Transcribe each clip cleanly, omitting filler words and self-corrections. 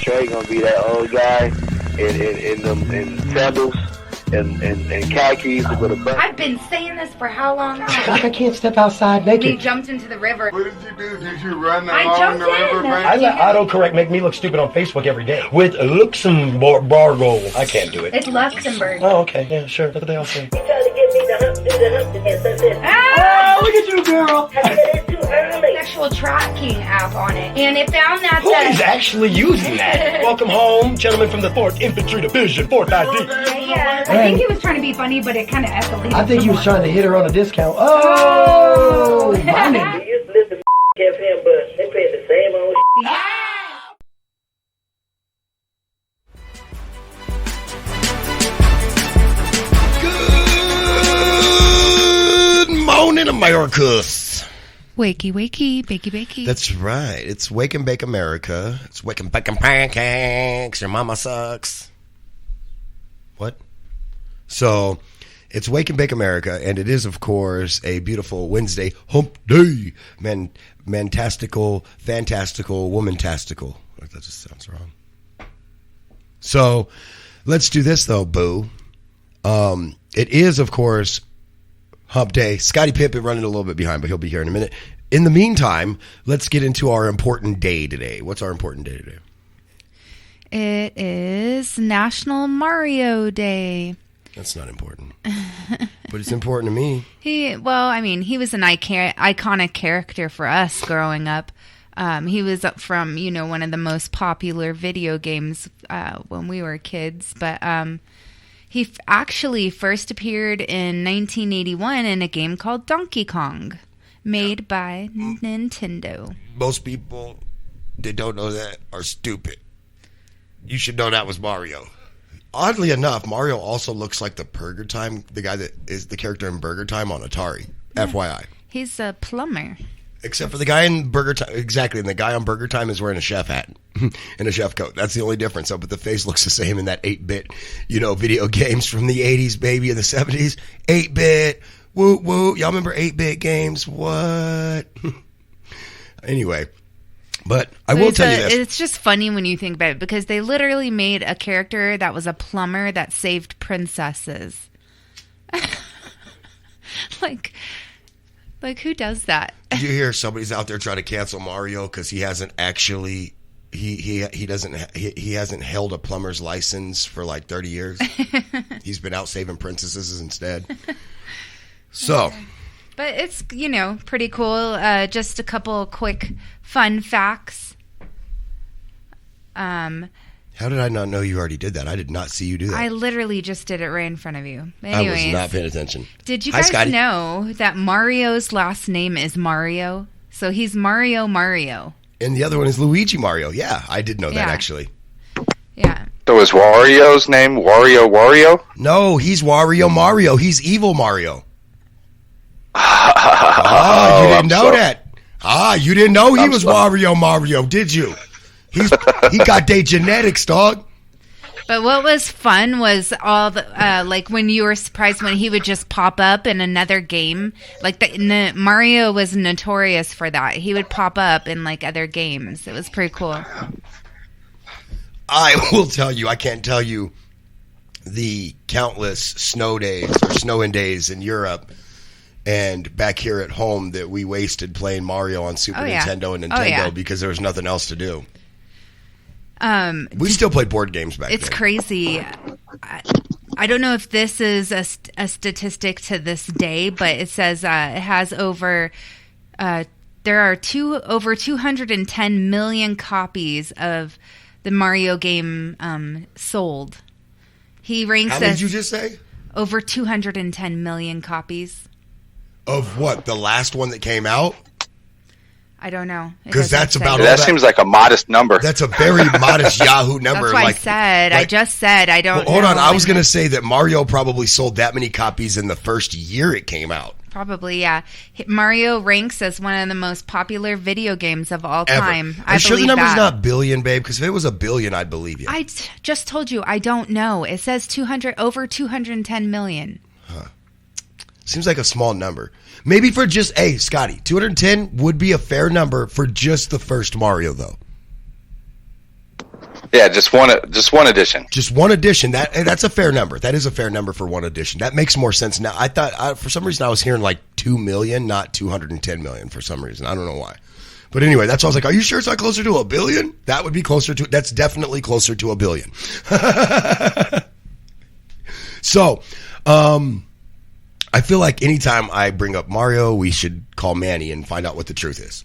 Trey gonna be that old guy in sandals and khakis with a belt. I've been saying this for how long now? I can't step outside naked. He jumped into the river. What did you do? Did you run I along jumped the river in. bank? I let autocorrect make me look stupid on Facebook every day. With Luxembourg. I can't do it. It's Luxembourg. Oh, okay. Yeah, sure. That's what they all say. You trying to get me to hump, do the hump again, something. Ah! Oh, look at you, girl. I said it's too early. Sexual tracking app on it. And it found that Who is actually using that? Welcome home, gentlemen from the 4th Infantry Division, 4th ID. Yeah, I think he was trying to be funny, but it kind of escalated. I think he was trying to hit her on a discount. Oh! Money. They used to listen to FM, but they pay the same old Yeah. Good morning, Americas. Wakey, wakey, bakey, bakey. That's right. It's Wake and Bake America. It's Wake and Bake Pancakes. Your mama sucks. What? So, it's Wake and Bake America, and it is, of course, a beautiful Wednesday hump day. Mantastical, fantastical, womantastical. That just sounds wrong. So, let's do this, though, boo. It is, of course, hump day. Scottie Pippen running a little bit behind, but he'll be here in a minute. In the meantime, let's get into our important day today. What's our important day today? It is National Mario Day. That's not important. But it's important to me. He was an iconic character for us growing up. He was up from, one of the most popular video games when we were kids. But he actually first appeared in 1981 in a game called Donkey Kong, made by Nintendo. Most people that don't know that are stupid. You should know that was Mario. Oddly enough, Mario also looks like the Burger Time, the guy that is the character in Burger Time on Atari. Yeah. FYI. He's a plumber. Except for the guy in Burger Time. Exactly. And the guy on Burger Time is wearing a chef hat and a chef coat. That's the only difference. So, but the face looks the same in that 8-bit, video games from the 80s, baby, in the 70s. 8-bit. Woo, woo. Y'all remember 8-bit games? What? Anyway. But I will tell you this. It's just funny when you think about it, because they literally made a character that was a plumber that saved princesses. Like who does that? Did you hear somebody's out there trying to cancel Mario because he hasn't actually he hasn't held a plumber's license for like 30 years. He's been out saving princesses instead. So, but it's pretty cool. Just a couple quick fun facts. How did I not know you already did that? I did not see you do that. I literally just did it right in front of you. Anyways, I was not paying attention. Did you guys know that Mario's last name is Mario? So he's Mario. And the other one is Luigi Mario. Yeah, I did know that actually. Yeah. So is Wario's name Wario? No, he's Wario Mario. He's evil Mario. You didn't know that. You didn't know he was Wario Mario, did you? He got their genetics, dog. But what was fun was all the when you were surprised when he would just pop up in another game. Mario was notorious for that. He would pop up in other games. It was pretty cool. I will tell you, I can't tell you the countless snow days or snowing days in Europe and back here at home that we wasted playing Mario on Super Nintendo and Nintendo because there was nothing else to do. We still play board games back then. It's crazy. I don't know if this is a statistic to this day, but it says it has over there are over 210 million copies of the Mario game sold. He ranks How did you just say? Over 210 million copies. Of what? The last one that came out? I don't know. Because that's about all that seems like a modest number. That's a very modest Yahoo number. That's what I just said. I don't know. Hold on. I was going to say that Mario probably sold that many copies in the first year it came out. Probably, yeah. Mario ranks as one of the most popular video games of all time. I'm sure the number's not billion, babe, because if it was a billion, I'd believe you. I just told you, I don't know. It says over 210 million. Huh. Seems like a small number. Maybe for just, Scotty, 210 would be a fair number for just the first Mario, though. Yeah, just one edition. Just one edition. That's a fair number. That is a fair number for one edition. That makes more sense now. I thought for some reason I was hearing like 2 million, not 210 million for some reason. I don't know why. But anyway, that's why I was like, are you sure it's not closer to $1 billion? That would be closer to, that's definitely closer to $1 billion. So, I feel like anytime I bring up Mario, we should call Manny and find out what the truth is.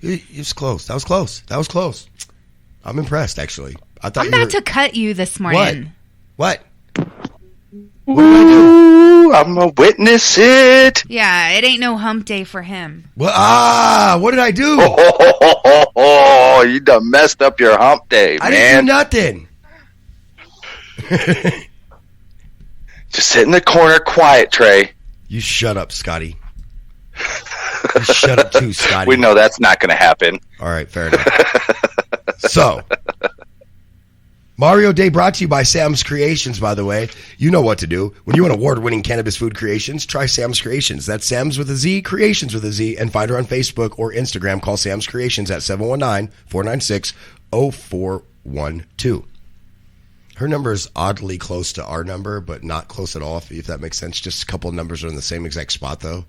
It's close. That was close. That was close. I'm impressed, actually. I thought I'm about to cut you this morning. What? What did I do? I'm gonna witness it. Yeah, it ain't no hump day for him. Well, what did I do? Oh, you done messed up your hump day, I man. didn't do nothing. Just sit in the corner, quiet, Trey. You shut up, Scotty. You shut up too, Scotty. We know that's not going to happen. All right, fair enough. So, Mario Day brought to you by Sam's Creations, by the way. You know what to do. When you want award-winning cannabis food creations, try Sam's Creations. That's Sam's with a Z, Creations with a Z, and find her on Facebook or Instagram. Call Sam's Creations at 719-496-0412. Her number is oddly close to our number, but not close at all, if that makes sense. Just a couple of numbers are in the same exact spot, though.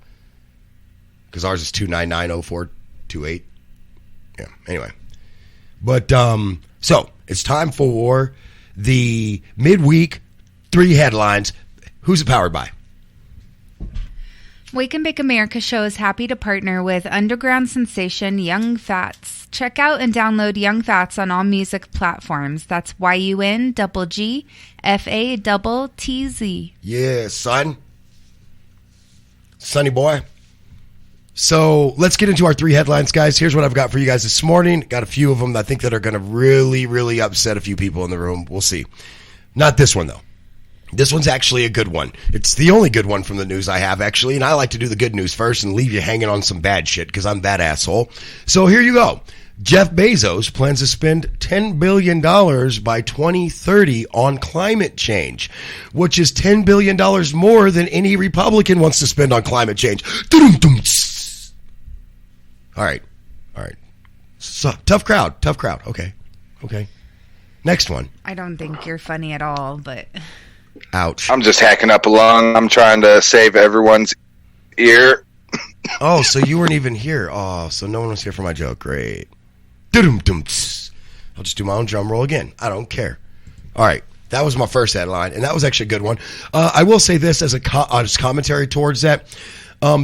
Because ours is 299-0428. Yeah, anyway. But, so, it's time for the midweek 3 headlines. Who's it powered by? Wake and Bake America show is happy to partner with underground sensation Young Fats. Check out and download Young Fats on all music platforms. That's YUNGFATZ. Yeah, son. Sonny boy. So let's get into our 3 headlines, guys. Here's what I've got for you guys this morning. Got a few of them that I think that are going to really, really upset a few people in the room. We'll see. Not this one, though. This one's actually a good one. It's the only good one from the news I have, actually, and I like to do the good news first and leave you hanging on some bad shit because I'm that asshole. So here you go. Jeff Bezos plans to spend $10 billion by 2030 on climate change, which is $10 billion more than any Republican wants to spend on climate change. All right. So, tough crowd. Okay. Next one. I don't think you're funny at all, but... Ouch. I'm just hacking up a lung. I'm trying to save everyone's ear. Oh, so you weren't even here. Oh, so no one was here for my joke. Great. I'll just do my own drum roll again. I don't care. All right. That was my first headline, and that was actually a good one. I will say this as a commentary towards that.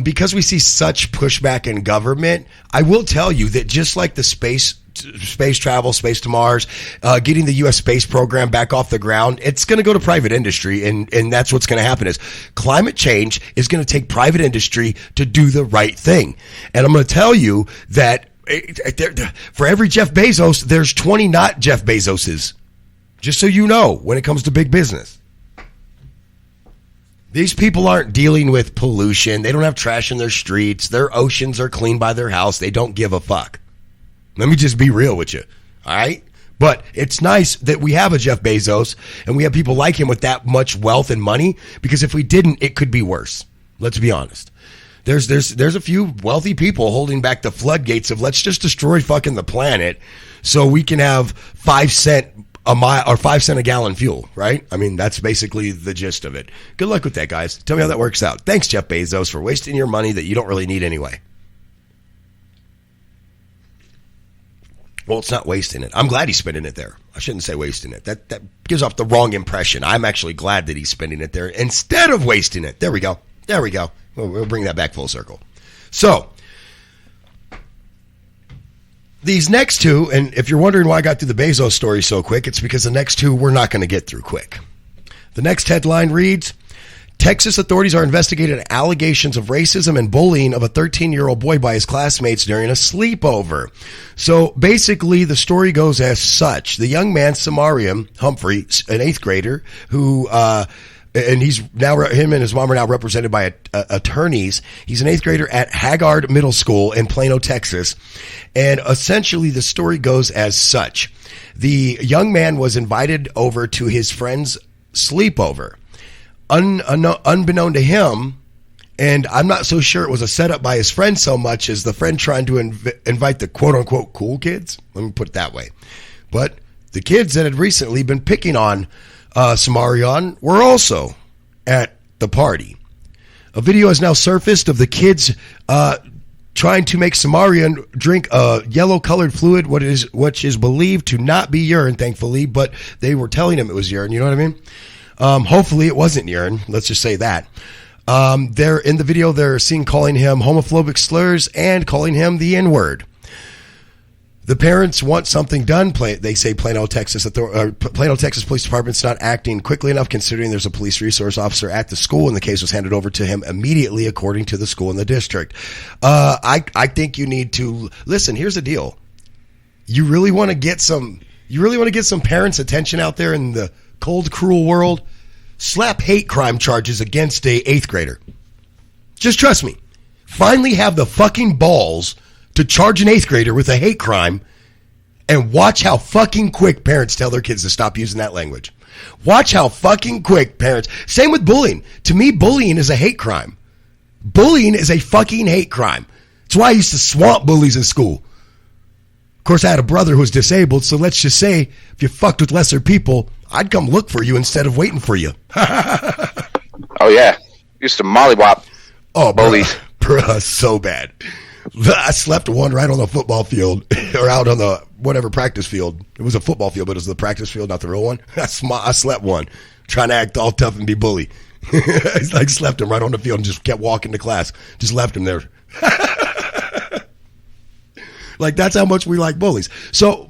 Because we see such pushback in government, I will tell you that just like the space travel, space to Mars, getting the U.S. space program back off the ground, it's going to go to private industry, and that's what's going to happen is climate change is going to take private industry to do the right thing. And I'm going to tell you that for every Jeff Bezos, there's 20 not Jeff Bezoses. Just so you know, when it comes to big business. These people aren't dealing with pollution. They don't have trash in their streets. Their oceans are clean by their house. They don't give a fuck. Let me just be real with you. All right? But it's nice that we have a Jeff Bezos and we have people like him with that much wealth and money, because if we didn't, it could be worse. Let's be honest. There's a few wealthy people holding back the floodgates of let's just destroy fucking the planet so we can have 5 cent a mile or 5 cent a gallon fuel, right? I mean, that's basically the gist of it. Good luck with that, guys. Tell me how that works out. Thanks, Jeff Bezos, for wasting your money that you don't really need anyway. Well, it's not wasting it. I'm glad he's spending it there. I shouldn't say wasting it. That gives off the wrong impression. I'm actually glad that he's spending it there instead of wasting it. There we go. We'll bring that back full circle. So, these next 2, and if you're wondering why I got through the Bezos story so quick, it's because the next 2 we're not going to get through quick. The next headline reads, Texas authorities are investigating allegations of racism and bullying of a 13-year-old boy by his classmates during a sleepover. So basically, the story goes as such. The young man, Samarium Humphrey, an 8th grader, who... and him and his mom are now represented by attorneys. He's an 8th grader at Haggard Middle School in Plano, Texas. And essentially the story goes as such. The young man was invited over to his friend's sleepover. Unbeknown to him, And I'm not so sure it was a setup by his friend so much as the friend trying to invite the quote-unquote cool kids. Let me put it that way. But the kids that had recently been picking on Samarion were also at the party. A video has now surfaced of the kids trying to make Samarion drink a yellow-colored fluid, which is believed to not be urine, thankfully, but they were telling him it was urine, you know what I mean? Hopefully it wasn't urine. Let's just say that. They're in the video, they're seen calling him homophobic slurs and calling him the N-word. The parents want something done. They say Plano, Texas Police Department's not acting quickly enough considering there's a police resource officer at the school and the case was handed over to him immediately according to the school and the district. I think you need to listen. Here's the deal. You really want to get some parents' attention out there in the cold, cruel world? Slap hate crime charges against a 8th grader. Just trust me. Finally have the fucking balls to charge an 8th grader with a hate crime and watch how fucking quick parents tell their kids to stop using that language. Watch how fucking quick parents. Same with bullying. To me, bullying is a hate crime. Bullying is a fucking hate crime. That's why I used to swamp bullies in school. Of course, I had a brother who was disabled, so let's just say if you fucked with lesser people, I'd come look for you instead of waiting for you. Oh, yeah. Used to mollywop bullies. Bruh, so bad. I slept one right on the football field or out on the whatever practice field. It was a football field, but it was the practice field, not the real one. I slept one, trying to act all tough and be bully. I slept him right on the field and just kept walking to class. Just left him there. Like, that's how much we like bullies. So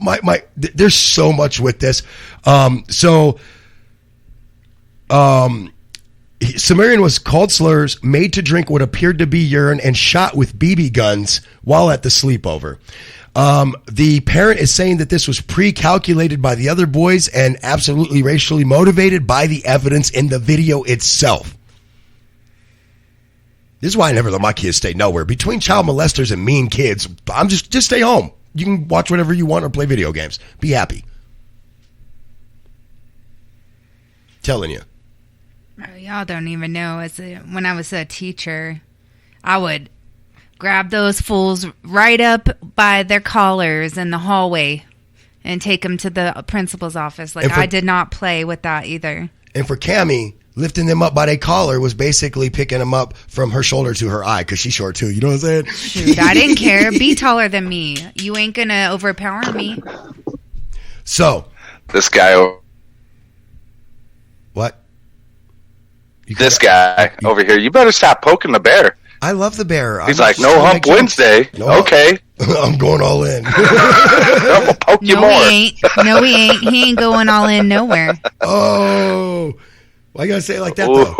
there's so much with this. Samarion was called slurs, made to drink what appeared to be urine, and shot with BB guns while at the sleepover. The parent is saying that this was pre-calculated by the other boys and absolutely racially motivated by the evidence in the video itself. This is why I never let my kids stay nowhere. Between child molesters and mean kids, I'm just stay home. You can watch whatever you want or play video games. Be happy. Telling you. Oh, y'all don't even know. When I was a teacher, I would grab those fools right up by their collars in the hallway and take them to the principal's office. I did not play with that either. And for Cammie, lifting them up by their collar was basically picking them up from her shoulder to her eye because she's short too. You know what I'm saying? Shoot, I didn't care. Be taller than me. You ain't going to overpower me. So. This guy. What? This guy over here, you better stop poking the bear. I love the bear. He's like, no hump Wednesday. No, okay. I'm going all in. I'm going to poke you more. No, he ain't. He ain't going all in nowhere. Oh. Why you got to say it like that, though?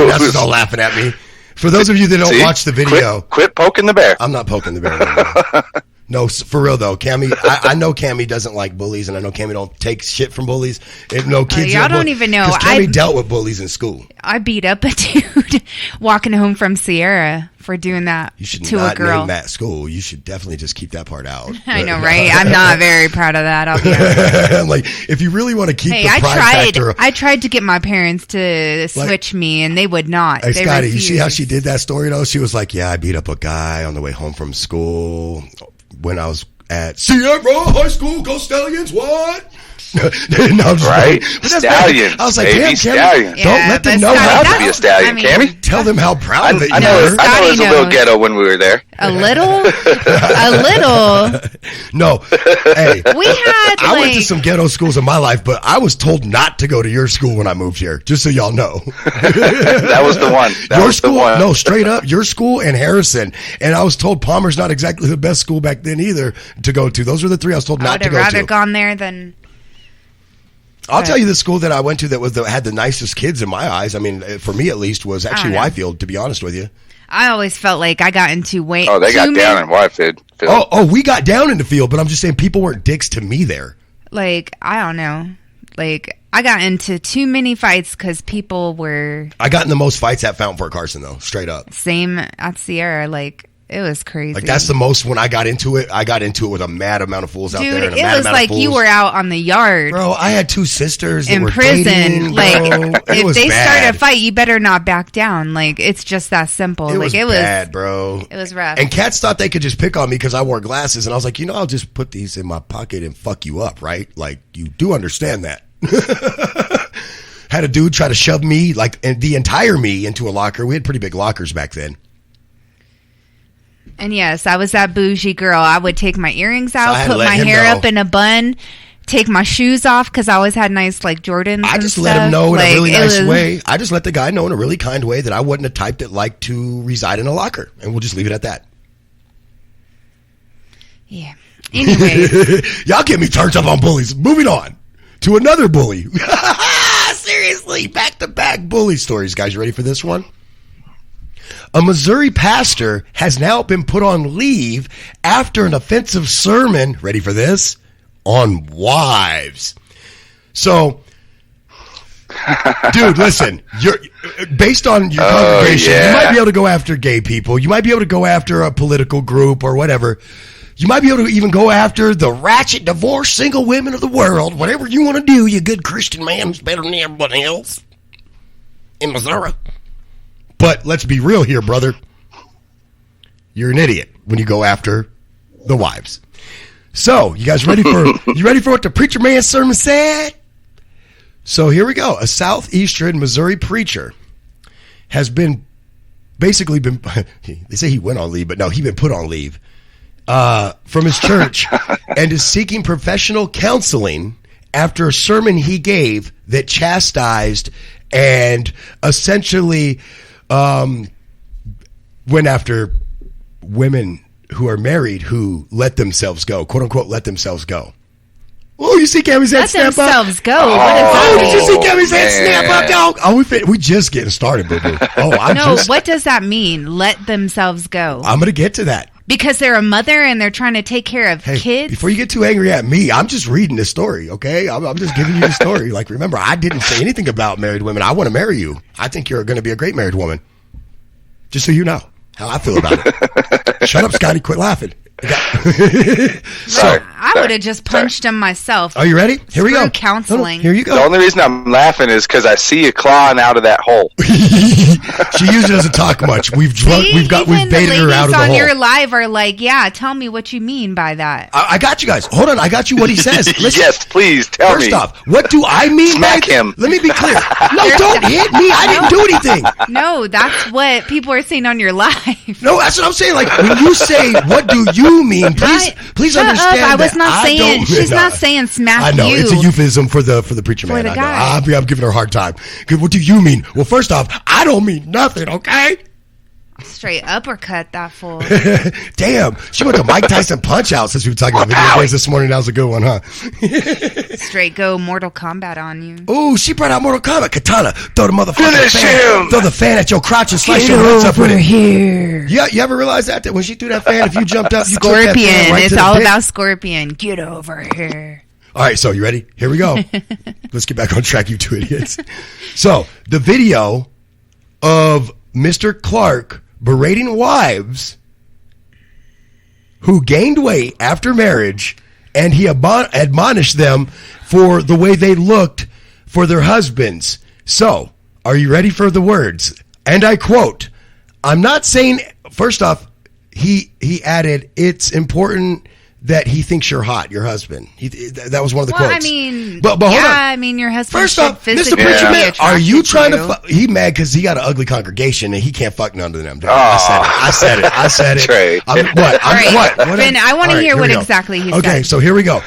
That's all laughing at me. For those of you that don't watch the video. Quit poking the bear. I'm not poking the bear anymore. No, for real though, Cammie. I know Cammie doesn't like bullies, and I know Cammie don't take shit from bullies. No kids. Y'all don't even know. Because Cammie dealt with bullies in school. I beat up a dude walking home from Sierra for doing that you should to not a girl. Name that school. You should definitely just keep that part out. I know, right? I'm not very proud of that. I'll be honest. I'm like, if you really want to keep the pride factor. I tried to get my parents to switch me, and they would not. Hey, Scotty, you see how she did that story though? She was like, "Yeah, I beat up a guy on the way home from school when I was at Sierra High School. Go Stallions! What?" No, right? Stallions. I was like, baby, damn, Cammie, don't let them know how to be a stallion, Cammie. Tell them how proud of it you I know it was a little ghetto when we were there. A little? A little? No. Hey, I went to some ghetto schools in my life, but I was told not to go to your school when I moved here, just so y'all know. That was the one. Your school? No, straight up. Your school and Harrison. And I was told Palmer's not exactly the best school back then either to go to. Those were the three I was told not to go to. I would have rather gone there than... I'll tell you the school that I went to that had the nicest kids in my eyes. I mean, for me at least, was actually Whitefield, to be honest with you. I always felt like I got into way. Oh, they got down in Whitefield. Oh, we got down in the field, but I'm just saying people weren't dicks to me there. Like, I don't know. Like, I got into too many fights because people were... I got in the most fights at Fountain Fort Carson, though, straight up. Same at Sierra. Like, It was crazy. Like, that's the most when I got into it. I got into it with a mad amount of fools out there. Dude, And a it mad was amount like of you fools. were out on the yard. Bro, I had 2 sisters that in were prison. dating, Like, bro. It if was they bad. start a fight, you better not back down. Like, it's just that simple. It was like, bad, bro. It was rough. And cats thought they could just pick on me because I wore glasses. And I was like, I'll just put these in my pocket and fuck you up, right? Like, you do understand that. Had a dude try to shove me, like, the entire me into a locker. We had pretty big lockers back then. And yes, I was that bougie girl. I would take my earrings I out, had to put let my him hair know. up in a bun, take my shoes off because I always had nice like Jordans. I and just stuff. let him know in Like, a really it nice was- way. I just let the guy know in a really kind way that I wasn't a type that liked to reside in a locker. And we'll just leave it at that. Yeah. Anyway, Y'all get me turned up on bullies. Moving on to another bully. Seriously, back-to-back bully stories. Guys, you ready for this one? A Missouri pastor has now been put on leave after an offensive sermon, ready for this, on wives. So, dude, listen, you're based on your congregation, you might be able to go after gay people. You might be able to go after a political group or whatever. You might be able to even go after the ratchet divorced single women of the world. Whatever you want to do, you good Christian man who's better than everybody else in Missouri. But let's be real here, brother. You're an idiot when you go after the wives. So, you guys ready for what the preacher man's sermon said? So here we go. A southeastern Missouri preacher has been they say he went on leave, but no, he's been put on leave from his church and is seeking professional counseling after a sermon he gave that chastised and essentially went after women who are married who let themselves go, quote unquote, let themselves go. Oh, you see Cammy's head let snap up? themselves go. What does that Did you mean? see Cammy's head snap up, dog? Oh, we just getting started, boo-boo. Oh, No, what does that mean? Let themselves go. I'm going to get to that. Because they're a mother and they're trying to take care of Hey, kids. before you get too angry at me, I'm just reading the story, okay? I'm just giving you the story. Like, remember, I didn't say anything about married women. I want to marry you. I think you're going to be a great married woman. Just so you know how I feel about it. Shut up, Scotty. Quit laughing. So, I would have just punched him myself. are you ready? Here we go. Screw counseling. Here you go. The only reason I'm laughing is because I see you clawing out of that hole. She usually doesn't talk much. We've See, baited her out of the on hole. your live are like, yeah, tell me what you mean by that. I got you guys. Hold on. I got you what he says. Listen. Yes, please tell me. First off, what do I mean Smack by him. Let me be clear. No, don't hit me. I didn't do anything. No, that's what people are saying on your live. No, that's what I'm saying. Like, when you say, what do you mean? Please Shut understand up. I was that not saying, don't- she's No. not saying smack I know. you. It's a euphemism for the preacher For man. the I guy. know. I'm giving her a hard time. 'Cause what do you mean? Well, first off, I don't mean nothing, okay? Straight uppercut that fool. Damn. She went to Mike Tyson Punch-Out since we were talking about video games this morning. That was a good one, huh? Straight go Mortal Kombat on you. Ooh, she brought out Mortal Kombat. Katana. Throw the motherfucking Finish fan. him. Throw the fan at your crotch and slice your nuts up with it. here. Yeah, you ever realize that when she threw that fan, if you jumped up, you took that fan Scorpion. right It's to the all pit? about Scorpion. Get over here. All right, so you ready? Here we go. Let's get back on track, you two idiots. So, the video of Mr. Clark berating wives who gained weight after marriage, and he admonished them for the way they looked for their husbands. So, are you ready for the words? And I quote, I'm not saying, first off, he added, it's important that he thinks you're hot, your husband. That was one of the Well, quotes. I mean, but hold on. I mean, your husband First should off, Mr. physically Preacher be Man, are you attracted trying to you. fuck? He mad because he got an ugly congregation and he can't fuck none of them. I said it. Trey. Ben, I want to hear what exactly he said. Okay, so here we go.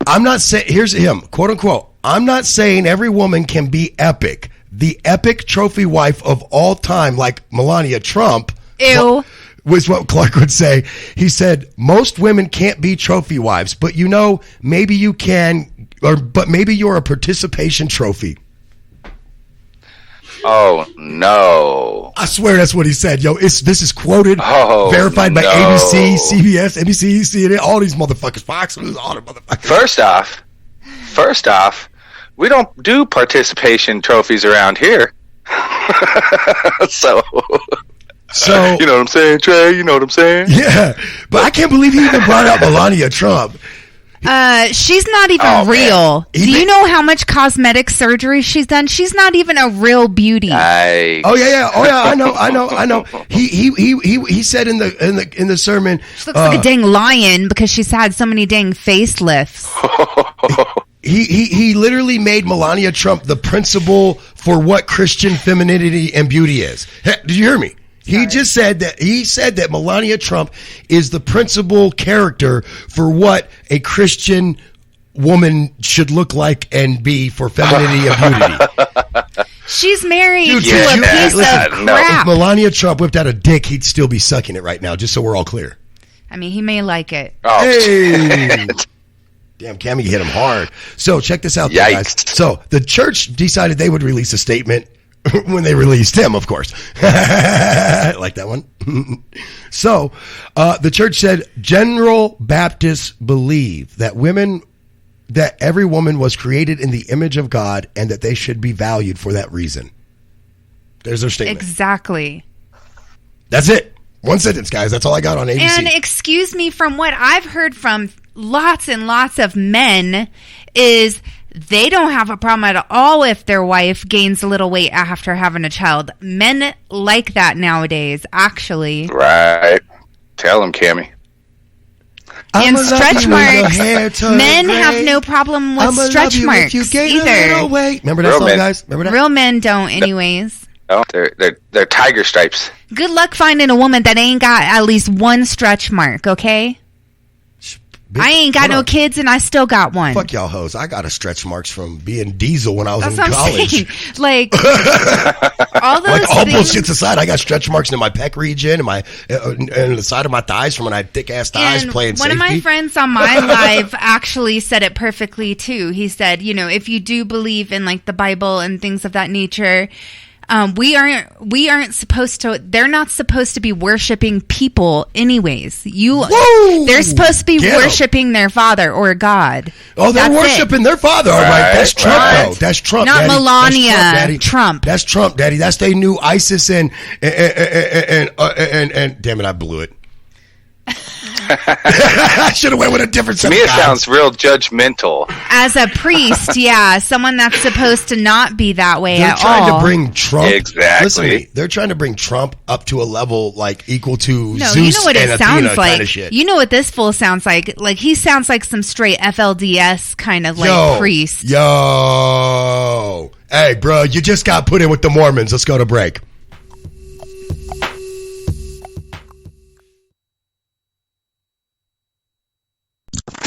I'm not saying, here's him, quote unquote. I'm not saying every woman can be epic. The epic trophy wife of all time, like Melania Trump. Ew. Was what Clark would say. He said, most women can't be trophy wives, but maybe you can, but maybe you're a participation trophy. Oh, no. I swear that's what he said. Yo, this is quoted, verified by no. ABC, CBS, NBC, CNN, all these motherfuckers, Fox News, all the motherfuckers. First off, we don't do participation trophies around here. So... So You know what I'm saying, Trey? You know what I'm saying? yeah, but I can't believe he even brought up Melania Trump. She's not even real. Do you know how much cosmetic surgery she's done? She's not even a real beauty. Yikes. Oh yeah. I know. He said in the sermon, She looks like a dang lion because she's had so many dang facelifts. he literally made Melania Trump the principle for what Christian femininity and beauty is. Did you hear me? He just said that Melania Trump is the principal character for what a Christian woman should look like and be for femininity and beauty. She's married to a Listen, piece of crap. if Melania Trump whipped out a dick, he'd still be sucking it right now, just so we're all clear. I mean, he may like it. Oh, Hey! Damn, Cammy hit him hard. So check this out, though, guys. Yikes. So the church decided they would release a statement when they released him, of course. Like that one. So the church said, General Baptists believe that every woman was created in the image of God and that they should be valued for that reason. There's their statement. Exactly. That's it. One sentence, guys. That's all I got on ABC. And excuse me, from what I've heard from lots and lots of men is they don't have a problem at all if their wife gains a little weight after having a child. Men like that nowadays, actually. right. Tell him, Cammy. And stretch marks. Men Men have no problem with stretch marks either. Remember that Real song, men. guys? Remember that? Real men don't, anyways. No, they're tiger stripes. Good luck finding a woman that ain't got at least one stretch mark, okay? I ain't got Hold no on. kids and I still got one. Fuck y'all hoes. I got a stretch marks from being diesel when I was That's in what I'm college. saying. Like, all those Like all things. bullshits aside, I got stretch marks in my pec region and my and the side of my thighs from when I had thick ass thighs And playing one safety. of my friends on my live actually said it perfectly too. He said, you know, if you do believe in like the Bible and things of that nature, we aren't supposed to. They're not supposed to be worshiping people, anyways. Whoa! They're supposed to be Get 'em. worshiping their father or God. Oh, they're That's worshiping their father. All right, that's Trump, right. though. That's Trump, Not Daddy. Melania, That's Trump, Daddy. Trump. That's Trump, Daddy. That's they new ISIS and damn it, I blew it. I should have went with a different To set me, of it guys. sounds real judgmental. As a priest, yeah, someone that's supposed to not be that way They're at trying all. to bring Trump. Exactly. Listen to me. They're trying to bring Trump up to a level like equal to No, Zeus you know what and it Athena sounds kind like. of shit. You know what this fool sounds like. Like he sounds like some straight FLDS kind of like priest. Yo. Hey, bro, you just got put in with the Mormons. Let's go to break.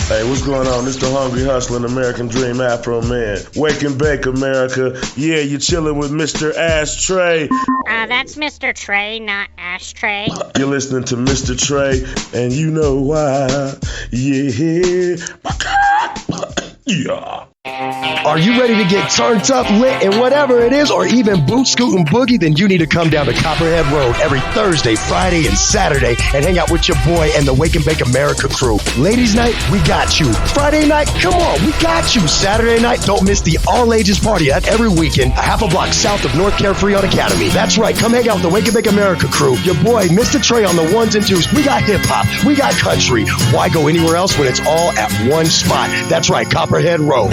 Hey, what's going on? This the Hungry Hustling American Dream Afro Man. Wake and bake, America. Yeah, you're chilling with Mr. Ashtray. That's Mr. Trey, not Ashtray. You're listening to Mr. Trey, and you know why. Yeah. Yeah. Are you ready to get turned up, lit, and whatever it is, or even boot, scoot, and boogie? Then you need to come down to Copperhead Road every Thursday, Friday, and Saturday and hang out with your boy and the Wake and Bake America crew. Ladies night, we got you. Friday night, come on, we got you. Saturday night, don't miss the all-ages party. That's every weekend, a half a block south of North Carefree on Academy. That's right, come hang out with the Wake and Bake America crew. Your boy, Mr. Trey on the ones and twos. We got hip-hop, we got country. Why go anywhere else when it's all at one spot? That's right, Copperhead Road.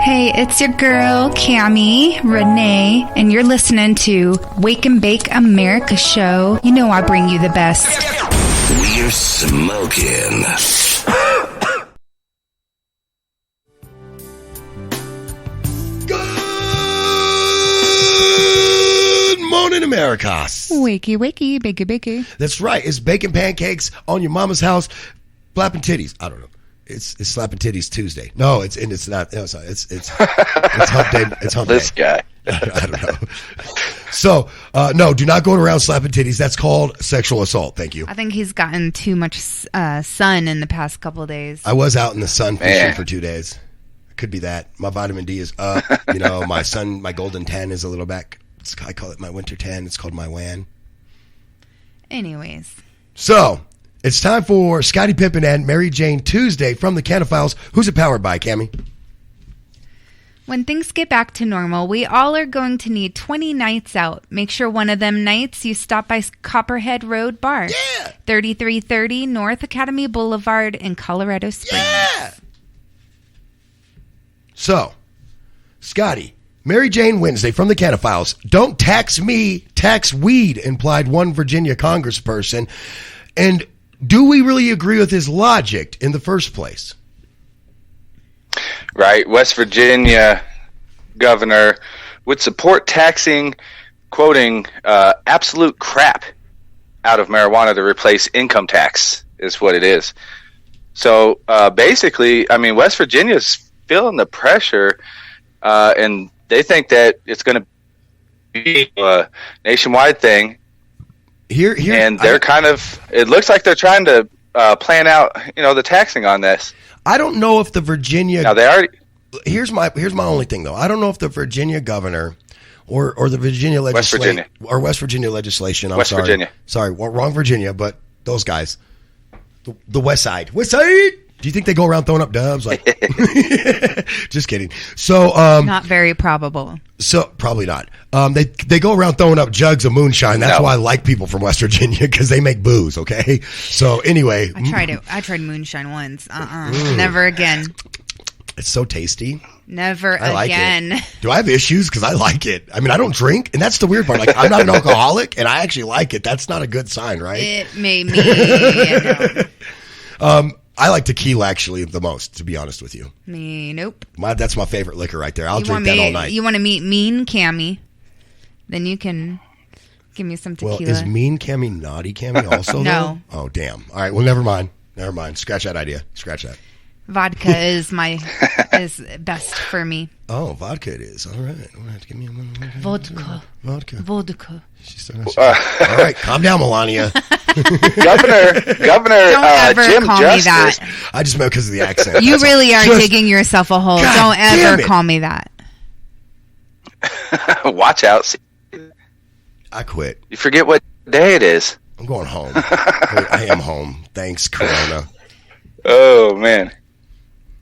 Hey, it's your girl, Cammie Renee, and you're listening to Wake and Bake America Show. You know I bring you the best. We're smoking. Good morning, America. Wakey, wakey, bakey, bakey. That's right. It's baking pancakes on your mama's house, flapping titties. I don't know. It's slapping titties Tuesday. No, it's not. No, sorry. It's hump day. It's hump This day. guy. I don't know. So no, do not go around slapping titties. That's called sexual assault. Thank you. I think he's gotten too much sun in the past couple of days. I was out in the sun fishing Man. for 2 days. Could be that. My vitamin D is up. You know, my golden tan is a little back. I call it my winter tan. It's called my WAN. Anyways. So it's time for Scottie Pippen and Mary Jane Tuesday from the Canophiles. Who's it powered by, Cammie? When things get back to normal, we all are going to need 20 nights out. Make sure one of them nights you stop by Copperhead Road Bar. Yeah. 3330 North Academy Boulevard in Colorado Springs. Yeah. So, Scotty, Mary Jane Wednesday from the Canophiles. Don't tax me, tax weed, implied one Virginia congressperson. And do we really agree with his logic in the first place? Right. West Virginia governor would support taxing, quoting, absolute crap out of marijuana to replace income tax is what it is. So basically, I mean, West Virginia's feeling the pressure, and they think that it's going to be a nationwide thing. And they're it looks like they're trying to plan out, the taxing on this. I don't know if the Virginia. Now they already. Here's my only thing though. I don't know if the Virginia governor or the Virginia legislation or West Virginia legislation. I'm sorry. Virginia. Sorry, wrong Virginia, but those guys, the West Side. West Side. Do you think they go around throwing up dubs? Like, just kidding. So, not very probable. So probably not. They go around throwing up jugs of moonshine. That's why I like people from West Virginia, because they make booze. Okay. So anyway, I tried moonshine once. Never again. It's so tasty. Never I like again. It. Do I have issues? Because I like it. I mean, I don't drink, and that's the weird part. Like, I'm not an alcoholic, and I actually like it. That's not a good sign, right? It made me. I like tequila actually the most, to be honest with you. Me, nope. That's my favorite liquor right there. I'll drink that all night. You want to meet Mean Cammy? Then you can give me some tequila. Well, is Mean Cammy naughty Cammy also? No. Though? Oh, damn. All right. Well, never mind. Scratch that idea. Scratch that. Vodka is is best for me. Oh, vodka it is. All right. Have to give me a vodka. All right. Calm down, Melania. Governor Don't ever Jim call Justice. me that. I just meant because of the accent. You really are digging yourself a hole. God Don't ever call me that. Watch out. I quit. You forget what day it is. I'm going home. I am home. Thanks, Corona. Oh, man.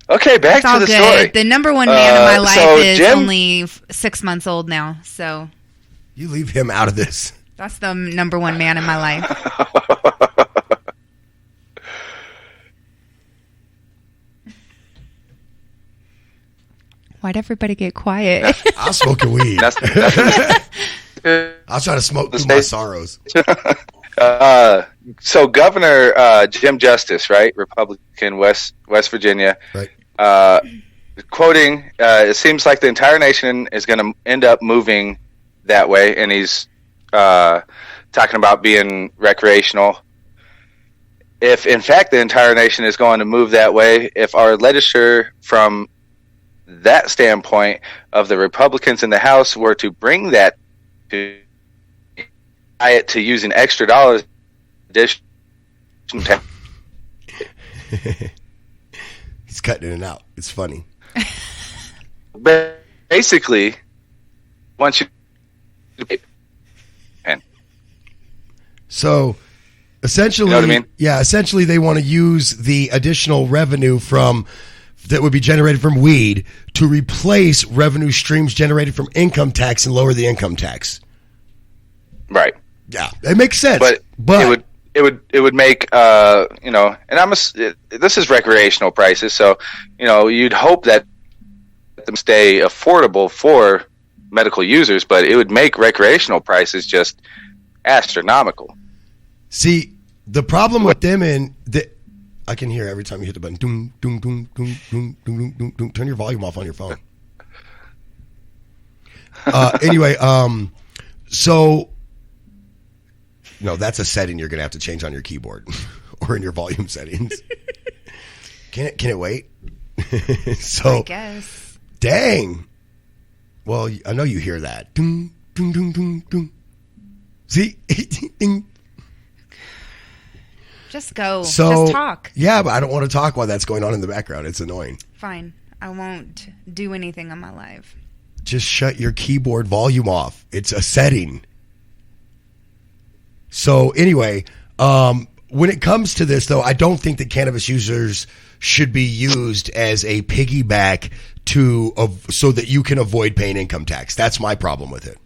Okay, back It's all to the good. story. The number one man in my life is Jim, only 6 months old now, so you leave him out of this. that's the number one man in my life. Why'd everybody get quiet? I'll smoke a weed. That's I'll try to smoke through my sorrows. So Governor Jim Justice, right, Republican, West Virginia, right. Quoting, it seems like the entire nation is going to end up moving that way, and he's talking about being recreational. If, in fact, the entire nation is going to move that way, if our legislature from that standpoint of the Republicans in the House were to bring that to using extra dollars He's cutting it out. It's funny. Basically, once you so essentially, you know what I mean? Yeah, essentially they want to use the additional revenue that would be generated from weed to replace revenue streams generated from income tax and lower the income tax. Right. Yeah, it makes sense. But it would make and this is recreational prices, so you'd hope that them stay affordable for medical users, but it would make recreational prices just astronomical. See, the problem with them I can hear every time you hit the button. Doom, doom, doom, doom, doom, doom, doom, doom. Turn your volume off on your phone. Anyway, so no, that's a setting you're going to have to change on your keyboard or in your volume settings. Can it wait? So I guess. Dang. Well, I know you hear that. Doom, doom, doom, doom, doom. See? Just go. So, just talk. Yeah, but I don't want to talk while that's going on in the background. It's annoying. Fine. I won't do anything on my live. Just shut your keyboard volume off. It's a setting. So anyway, when it comes to this, though, I don't think that cannabis users should be used as a piggyback so that you can avoid paying income tax. That's my problem with it.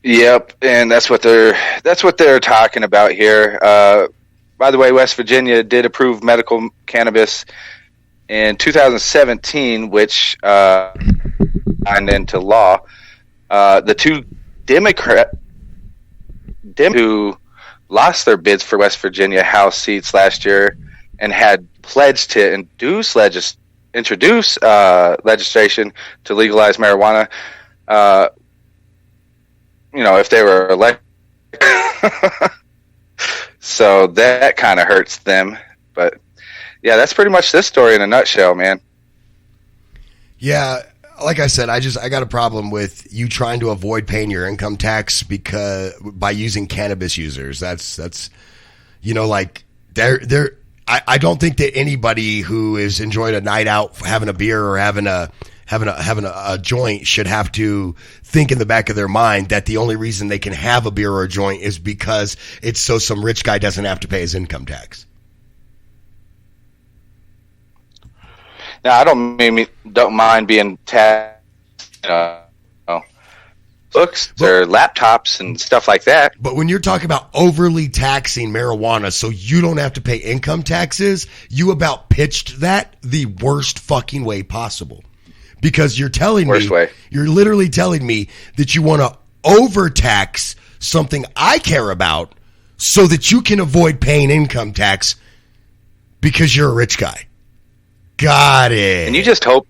Yep, and that's what they're talking about here. By the way, West Virginia did approve medical cannabis in 2017, which signed into law. The two Democrats who lost their bids for West Virginia House seats last year and had pledged to introduce legislation to legalize marijuana. If they were elected. So that kind of hurts them. But yeah, that's pretty much this story in a nutshell, man. Yeah, like I said, I got a problem with you trying to avoid paying your income tax by using cannabis users. That's I don't think that anybody who is enjoying a night out, having a beer or having a joint should have to think in the back of their mind that the only reason they can have a beer or a joint is because it's so some rich guy doesn't have to pay his income tax. Now, I don't mind being taxed, books or laptops and stuff like that. But when you're talking about overly taxing marijuana so you don't have to pay income taxes, you about pitched that the worst fucking way possible. Because you're literally telling me that you want to overtax something I care about so that you can avoid paying income tax because you're a rich guy. Got it. And you just hope,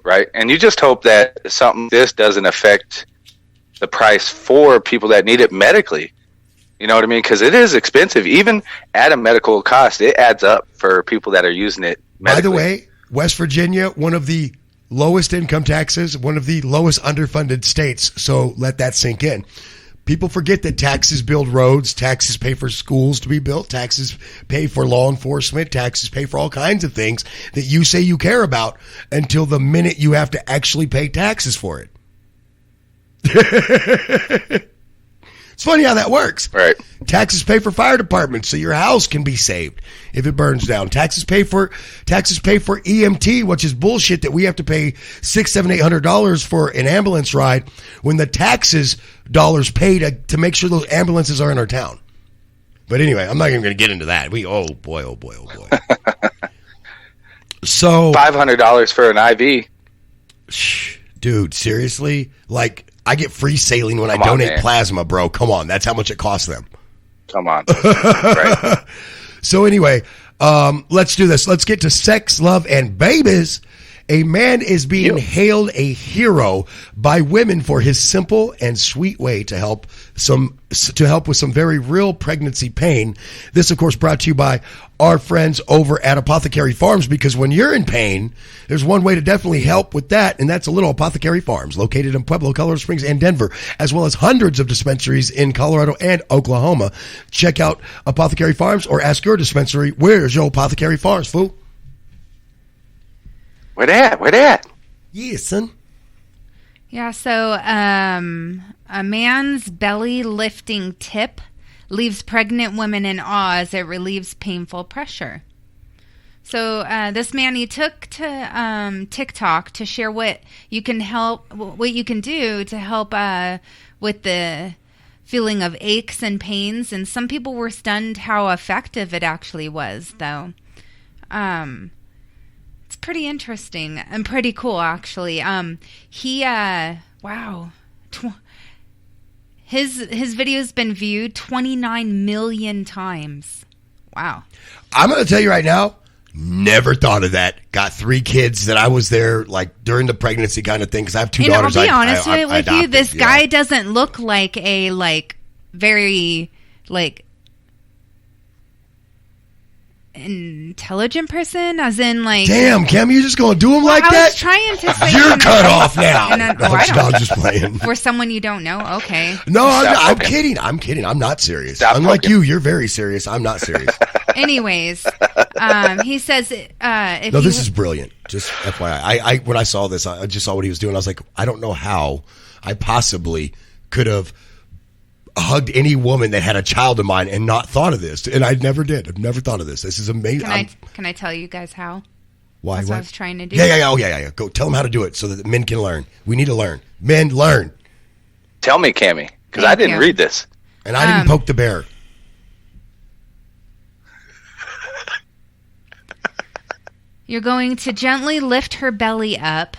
right? And you just hope that something this doesn't affect the price for people that need it medically. You know what I mean? Because it is expensive. Even at a medical cost, it adds up for people that are using it medically. By the way, West Virginia, one of the lowest income taxes, one of the lowest underfunded states. So let that sink in. People forget that taxes build roads, taxes pay for schools to be built, taxes pay for law enforcement, taxes pay for all kinds of things that you say you care about until the minute you have to actually pay taxes for it. It's funny how that works. Right. Taxes pay for fire departments so your house can be saved if it burns down. Taxes pay for EMT, which is bullshit that we have to pay $600, $700, $800 for an ambulance ride when the taxes dollars pay to make sure those ambulances are in our town. But anyway, I'm not even going to get into that. Oh boy. So $500 for an IV. Dude, seriously? Like, I get free saline when I donate plasma, bro. Come on. That's how much it costs them. Come on. Right. So anyway, let's do this. Let's get to sex, love, and babies. A man is being hailed a hero by women for his simple and sweet way to help with some very real pregnancy pain. This, of course, brought to you by our friends over at Apothecary Farms, because when you're in pain, there's one way to definitely help with that, and that's a little Apothecary Farms, located in Pueblo, Colorado Springs, and Denver, as well as hundreds of dispensaries in Colorado and Oklahoma. Check out Apothecary Farms or ask your dispensary, where's your Apothecary Farms, fool? Where that? Yeah, son. Yeah, so a man's belly lifting tip leaves pregnant women in awe as it relieves painful pressure. So this man, he took to TikTok to share what you can do to help with the feeling of aches and pains. And some people were stunned how effective it actually was, though. It's pretty interesting and pretty cool, actually. His video's been viewed 29 million times. Wow. I'm going to tell you right now, never thought of that. Got 3 kids that I was there like during the pregnancy kind of thing, because I have 2 daughters. I'll be honest with adopted, you, this guy doesn't look like a very intelligent person, as in damn, Cam, you just gonna do him like that? I was trying to say you're cut off now. I'm just playing. For someone you don't know, okay. No, I'm kidding. I'm not serious. Unlike you, you're very serious. I'm not serious. Anyways, he says, this is brilliant. Just FYI, I when I saw this, I just saw what he was doing. I was like, I don't know how I possibly could have hugged any woman that had a child of mine and not thought of this. And I never did. I've never thought of this. This is amazing. Can I tell you guys how? Why? That's what I was trying to do. Yeah. Go tell them how to do it so that the men can learn. We need to learn. Men, learn. Tell me, Cammie, because I didn't read this. And I didn't poke the bear. You're going to gently lift her belly up.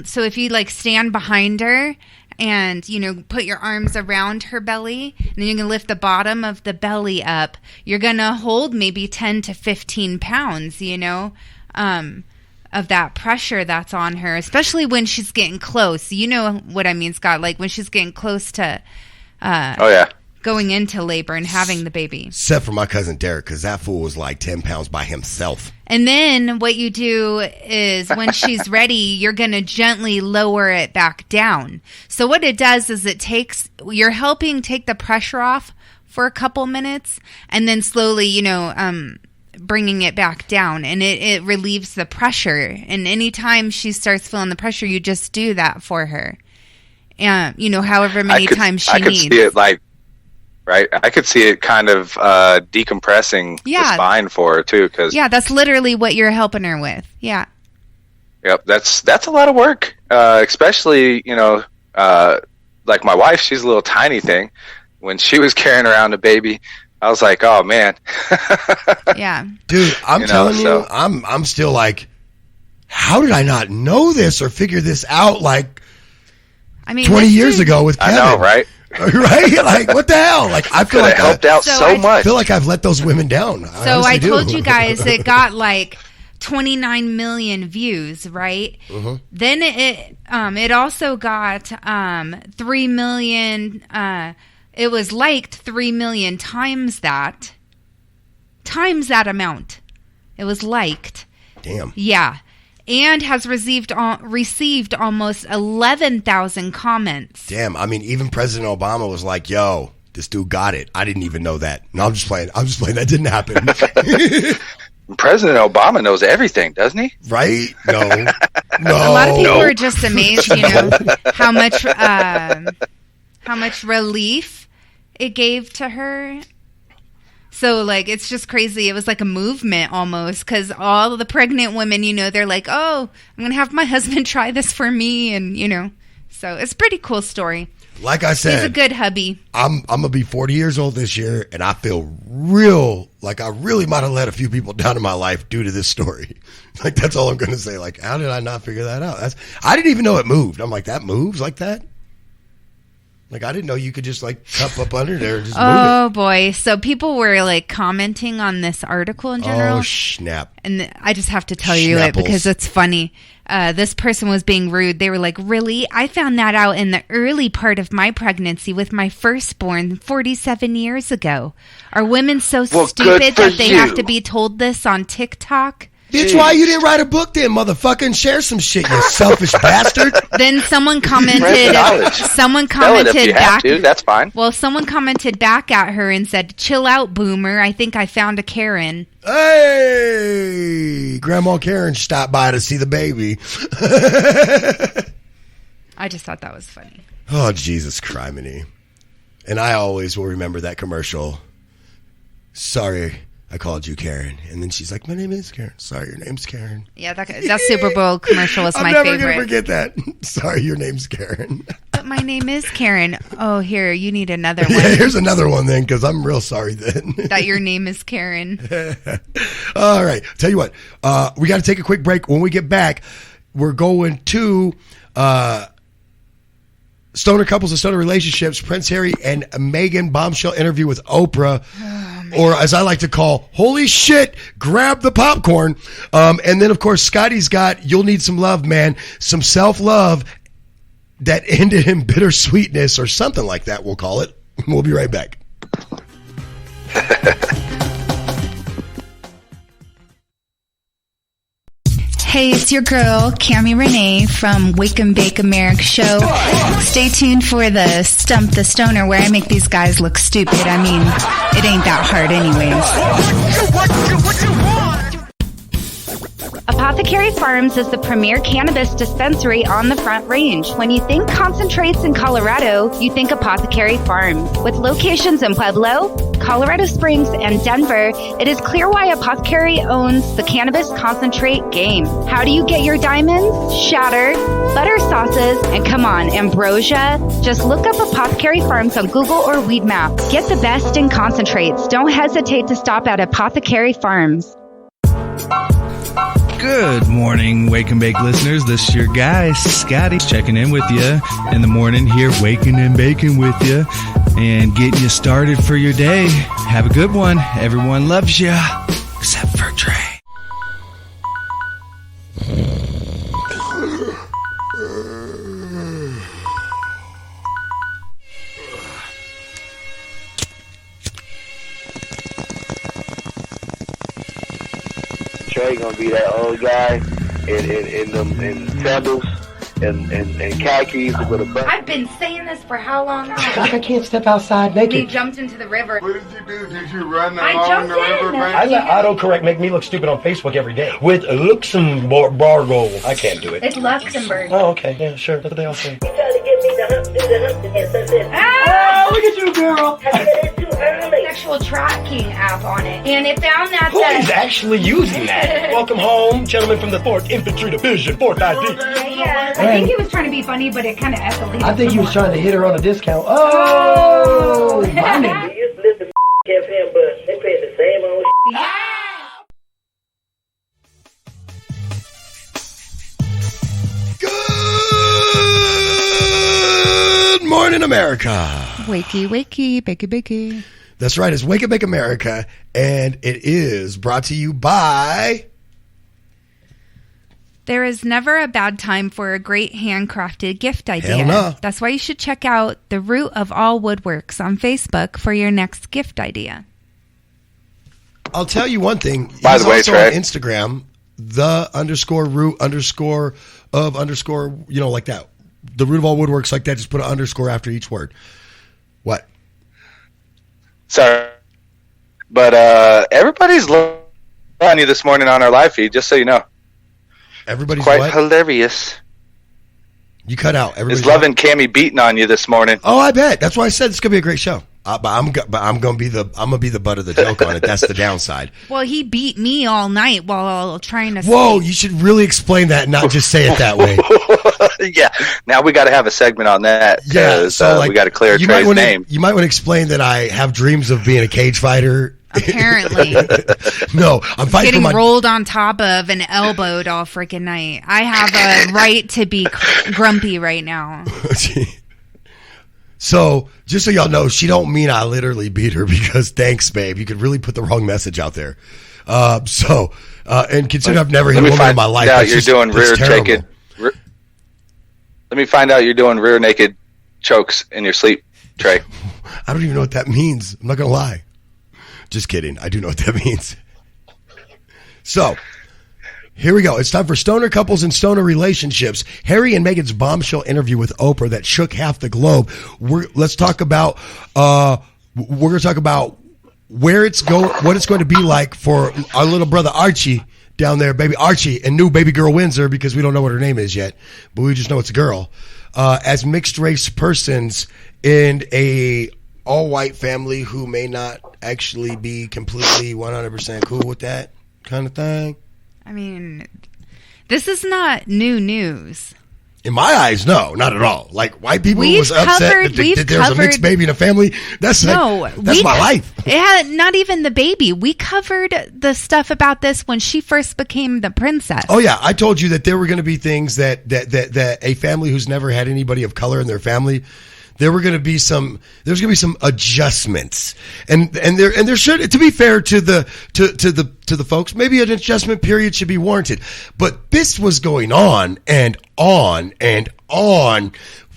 So if you like stand behind her and, you know, put your arms around her belly, and then you're going to lift the bottom of the belly up, you're going to hold maybe 10 to 15 pounds, you know, of that pressure that's on her, especially when she's getting close. You know what I mean, Scott? Like when she's getting close to going into labor and having the baby. Except for my cousin Derek, because that fool was like 10 pounds by himself. And then what you do is when she's ready, you're going to gently lower it back down. So what it does is you're helping take the pressure off for a couple minutes and then slowly, you know, bringing it back down, and it relieves the pressure. And anytime she starts feeling the pressure, you just do that for her. And, you know, however many times she needs. I could see it like, right? I could see it kind of decompressing the spine for her too. That's literally what you're helping her with. Yeah. Yep. That's a lot of work, especially, you know, like my wife, she's a little tiny thing. When she was carrying around a baby, I was like, oh man. Yeah. Dude, I'm telling you, I'm still like, how did I not know this or figure this out like 20 years ago with Kevin? I know, right? Right? Like, what the hell? Like, I feel like helped out so much. I feel like I've let those women down. So I told you guys it got like 29 million views, right? Mm-hmm. Then it also got 3 million. It was liked 3 million times that amount. It was liked. Damn. Yeah. And has received almost 11,000 comments. Damn, I mean, even President Obama was like, yo, this dude got it. I didn't even know that. No, I'm just playing. That didn't happen. President Obama knows everything, doesn't he? Right? No. A lot of people are just amazed, you know, how much relief it gave to her. So, like, it's just crazy. It was like a movement almost, because all the pregnant women, you know, they're like, oh, I'm going to have my husband try this for me. And, you know, so it's a pretty cool story. Like I said, he's a good hubby. I'm going to be 40 years old this year, and I feel real like I really might have let a few people down in my life due to this story. Like, that's all I'm going to say. Like, how did I not figure that out? I didn't even know it moved. I'm like, that moves like that? Like, I didn't know you could just, like, cup up under there and just move it. Oh, boy. So people were, like, commenting on this article in general. Oh, snap. And I just have to tell you it because it's funny. This person was being rude. They were like, really? I found that out in the early part of my pregnancy with my firstborn 47 years ago. Are women so stupid that they have to be told this on TikTok? That's why you didn't write a book then, motherfucker, and share some shit, you selfish bastard. Then someone commented back. That's fine. Well, someone commented back at her and said, chill out, boomer. I think I found a Karen. Hey, Grandma Karen stopped by to see the baby. I just thought that was funny. Oh, Jesus criminy. And I always will remember that commercial. Sorry, I called you Karen. And then she's like, my name is Karen. Sorry, your name's Karen. Yeah, that Super Bowl commercial was my favorite. I'm never going to forget that. Sorry, your name's Karen. But my name is Karen. Oh, here, you need another one. Yeah, here's another one then, because I'm real sorry then. That your name is Karen. All right. Tell you what, we got to take a quick break. When we get back, we're going to Stoner Couples and Stoner Relationships, Prince Harry and Meghan bombshell interview with Oprah. Or as I like to call, holy shit, grab the popcorn. And then, of course, Scotty's got You'll Need Some Love, Man. Some self-love that ended in bittersweetness or something like that, we'll call it. We'll be right back. Hey, it's your girl, Cammie Renee from Wake and Bake America show. Stay tuned for the Stump the Stoner where I make these guys look stupid. I mean, it ain't that hard anyways. Apothecary Farms is the premier cannabis dispensary on the Front Range. When you think concentrates in Colorado, you think Apothecary Farms. With locations in Pueblo, Colorado Springs, and Denver, it is clear why Apothecary owns the cannabis concentrate game. How do you get your diamonds? Shatter, butter sauces, and come on, ambrosia? Just look up Apothecary Farms on Google or Weed Map. Get the best in concentrates. Don't hesitate to stop at Apothecary Farms. Good morning, Wake and Bake listeners. This is your guy, Scotty, checking in with you in the morning here, waking and baking with you and getting you started for your day. Have a good one. Everyone loves you, except for Trey. Trey gonna be that old guy in sandals and khakis with a button. I've been saying this for how long now? I can't step outside naked. We jumped into the river. What did you do? Did you run I along jumped the river in. bank? I let autocorrect make me look stupid on Facebook every day. With Luxembourg. I can't do it. It's Luxembourg. Oh, okay. Yeah, sure. That's what they all say. You trying to get me to hump, do the hump again, something. Oh, look at you, girl. I said it's too early. Sexual tracking app on it. And it found that Who is actually using that? Welcome home, gentlemen from the 4th Infantry Division, 4th ID. Yeah, I think he was trying to be funny, but it kind of escalated. I think he was trying to hit her on a discount. Oh, my nigga. We used to listen to FM, but they pay the same old Good morning, America. Wakey, wakey, bakey, bakey. That's right. It's Wake and Bake America, and it is brought to you by... There is never a bad time for a great handcrafted gift idea. Hell no. That's why you should check out The Root of All Woodworks on Facebook for your next gift idea. I'll tell you one thing. By He's the way, also Trey. on Instagram, _root_of_, you know, like that. The root of all woodworks like that. Just put an underscore after each word. What? Sorry. But everybody's on you this morning on our live feed, just so you know. Everybody's Quite what? hilarious. You cut out. Everybody's Is loving Cammy beating on you this morning. Oh, I bet. That's why I said it's gonna be a great show. But I'm gonna be the butt of the joke on it. That's the downside. Well, he beat me all night while trying to Whoa, sleep. you should really explain that and not just say it that way. Yeah. Now we got to have a segment on that. Yeah, so we got to clear you Trey's might wanna, name. You might want to explain that I have dreams of being a cage fighter. Apparently. No, I'm fighting Getting for my... rolled on top of and elbowed all freaking night. I have a right to be grumpy right now. So, just so y'all know, she don't mean I literally beat her because thanks, babe. You could really put the wrong message out there. And consider I've never hit a woman in my life. Let me find out you're doing rear naked chokes in your sleep, Trey. I don't even know what that means. I'm not going to lie. Just kidding. I do know what that means. So, here we go. It's time for Stoner Couples and Stoner Relationships. Harry and Meghan's bombshell interview with Oprah that shook half the globe. Let's talk about. We're going to talk about what it's going to be like for our little brother Archie down there, baby Archie, and new baby girl Windsor, because we don't know what her name is yet, but we just know it's a girl. As mixed race persons in a all white family who may not actually be completely 100% cool with that kind of thing. I mean, this is not new news. In my eyes, no, not at all. Like, white people was upset that there's a mixed baby in a family. That's my life. It had not even the baby. We covered the stuff about this when she first became the princess. Oh yeah, I told you that there were going to be things that a family who's never had anybody of color in their family, there's going to be some adjustments, and there should, to be fair to the folks, maybe an adjustment period should be warranted. But this was going on and on and on,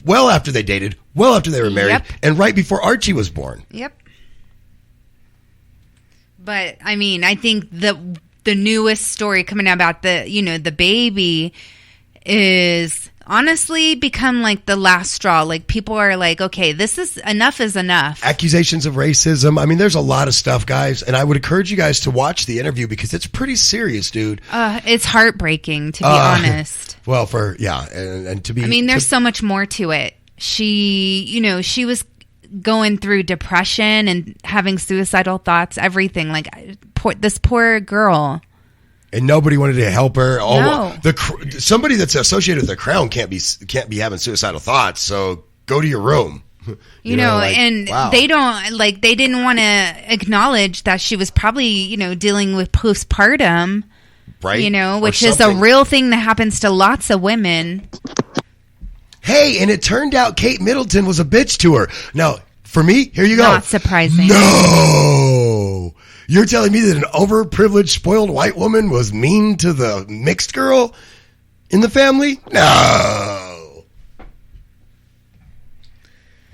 well after they dated, well after they were married, and right before Archie was born. Yep. But I mean, I think the newest story coming out about the baby is honestly become like the last straw. Like people are like, okay, this is enough. Accusations of racism. I mean, there's a lot of stuff, guys, and I would encourage you guys to watch the interview because it's pretty serious, dude. It's heartbreaking, to be honest. Well, and to be, I mean, there's so much more to it. She was going through depression and having suicidal thoughts, everything. Like this poor girl. And nobody wanted to help her. No. Somebody that's associated with the crown can't be having suicidal thoughts. So go to your room. You know, wow. They didn't want to acknowledge that she was probably, dealing with postpartum, right? Which is a real thing that happens to lots of women. Hey, and it turned out Kate Middleton was a bitch to her. Now, for me, here you go. Not surprising. No. You're telling me that an overprivileged, spoiled white woman was mean to the mixed girl in the family? No.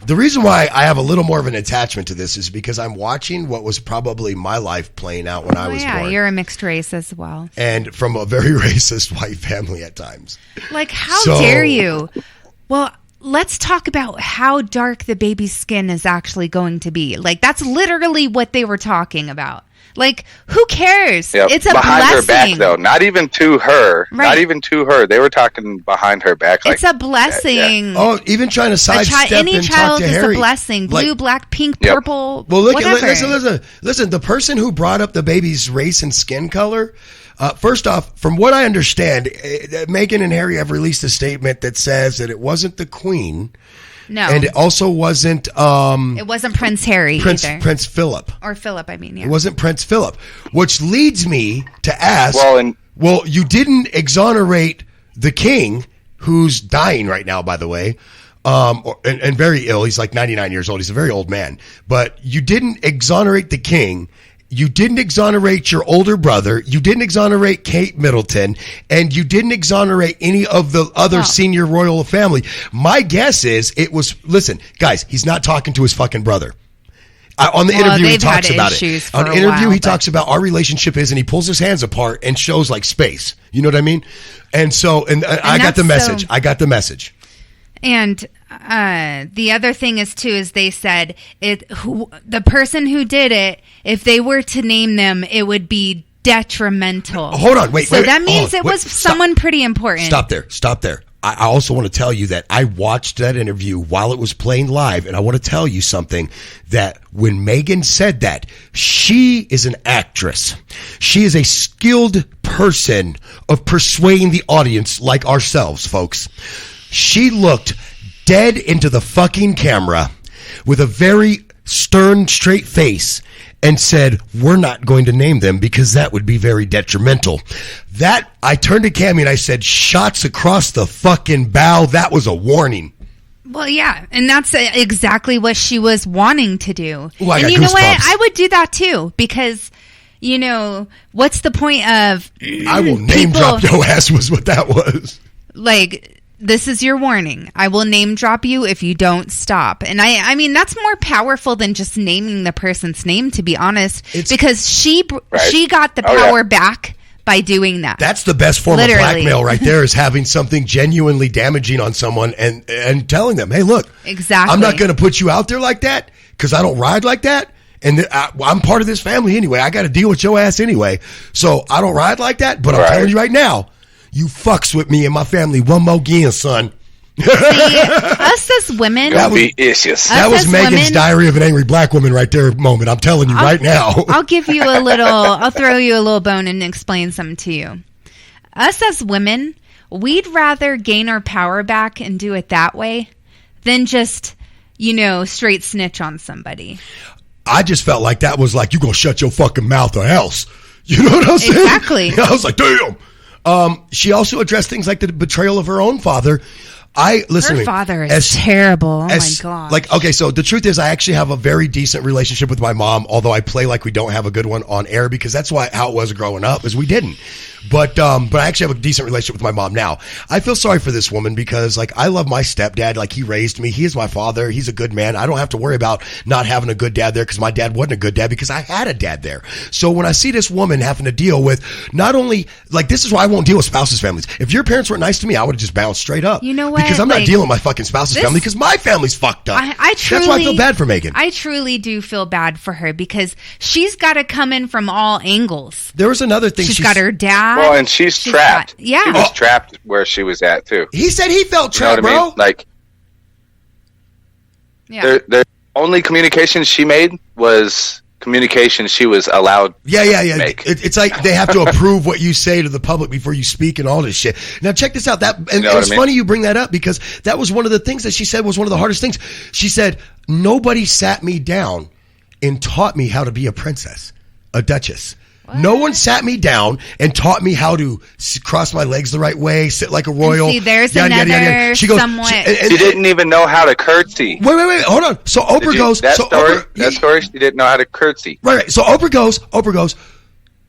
The reason why I have a little more of an attachment to this is because I'm watching what was probably my life playing out when I was born. Yeah, you're a mixed race as well. And from a very racist white family at times. Like, how dare you? Well, let's talk about how dark the baby's skin is actually going to be. Like, that's literally what they were talking about. Like, who cares? Yep. It's a behind blessing. Her back, though. Not even to her. Right. Not even to her. They were talking behind her back. It's a blessing. Yeah. Oh, even trying to sidestep any and child talk to is Harry. A blessing. Blue, black, pink, purple. Well, look, whatever. listen. The person who brought up the baby's race and skin color. First off, from what I understand, Meghan and Harry have released a statement that says that it wasn't the Queen. No. And it also wasn't... it wasn't Prince Harry either. Prince Philip. Or Philip, I mean, yeah. It wasn't Prince Philip. Which leads me to ask... Well, you didn't exonerate the king, who's dying right now, by the way, and very ill. He's like 99 years old. He's a very old man. But you didn't exonerate the king. You didn't exonerate your older brother. You didn't exonerate Kate Middleton. And you didn't exonerate any of the other senior royal family. My guess is it was... Listen, guys, he's not talking to his fucking brother. On the interview, he talks about it. On the interview, he talks about our relationship is, and he pulls his hands apart and shows like space. You know what I mean? And so, and I got the message. I got the message. And the other thing is too is they said the person who did it, if they were to name them, it would be detrimental. Hold on, wait. So that means it was someone pretty important. Stop there. I also want to tell you that I watched that interview while it was playing live, and I want to tell you something, that when Meghan said that, she is an actress. She is a skilled person of persuading the audience like ourselves, folks. She looked dead into the fucking camera with a very stern, straight face and said, we're not going to name them because that would be very detrimental. That, I turned to Cammie and I said, shots across the fucking bow. That was a warning. Well, yeah, and that's exactly what she was wanting to do. Ooh, and you know what? I would do that too because, what's the point of... I will name drop your ass was what that was. Like... This is your warning. I will name drop you if you don't stop. And I mean, that's more powerful than just naming the person's name, to be honest, because she got the power back by doing that. That's the best form of blackmail right there, is having something genuinely damaging on someone and telling them, hey, look, exactly. I'm not going to put you out there like that because I don't ride like that. And I'm part of this family anyway. I got to deal with your ass anyway. So I don't ride like that. But I'm telling you right now, you fucks with me and my family one more again, son. See, us as women... That was Megan's Diary of an Angry Black Woman right there moment. I'm telling you right now. I'll throw you a little bone and explain something to you. Us as women, we'd rather gain our power back and do it that way than just, straight snitch on somebody. I just felt like that was like, you gonna shut your fucking mouth or else. You know what I'm saying? Exactly. I was like, damn. She also addressed things like the betrayal of her own father. Listen. Her father is terrible. Oh my god. Like, okay, so the truth is, I actually have a very decent relationship with my mom. Although I play like we don't have a good one on air because that's how it was growing up, is we didn't. But I actually have a decent relationship with my mom now. I feel sorry for this woman because, like, I love my stepdad. Like, he raised me. He is my father. He's a good man. I don't have to worry about not having a good dad there because my dad wasn't a good dad because I had a dad there. So when I see this woman having to deal with not only, like, this is why I won't deal with spouses' families. If your parents weren't nice to me, I would have just bounced straight up. You know what? Because I'm not dealing with my fucking spouse's family because my family's fucked up. That's why I feel bad for Megan. I truly do feel bad for her because she's got to come in from all angles. There was another thing. She's got her dad. Well, and she's trapped. Yeah. She was trapped where she was at, too. He said he felt trapped, you know what I mean? Like, the only communication she made was communication she was allowed to make. It's like they have to approve what you say to the public before you speak and all this shit. Now, check this out. It's funny you bring that up because that was one of the things that she said was one of the hardest things. She said, nobody sat me down and taught me how to be a princess, a duchess. What? No one sat me down and taught me how to cross my legs the right way, sit like a royal. And see, there's another She goes, somewhat. She didn't even know how to curtsy. Wait, hold on. So Oprah goes. That story, she didn't know how to curtsy. Right. So Oprah goes,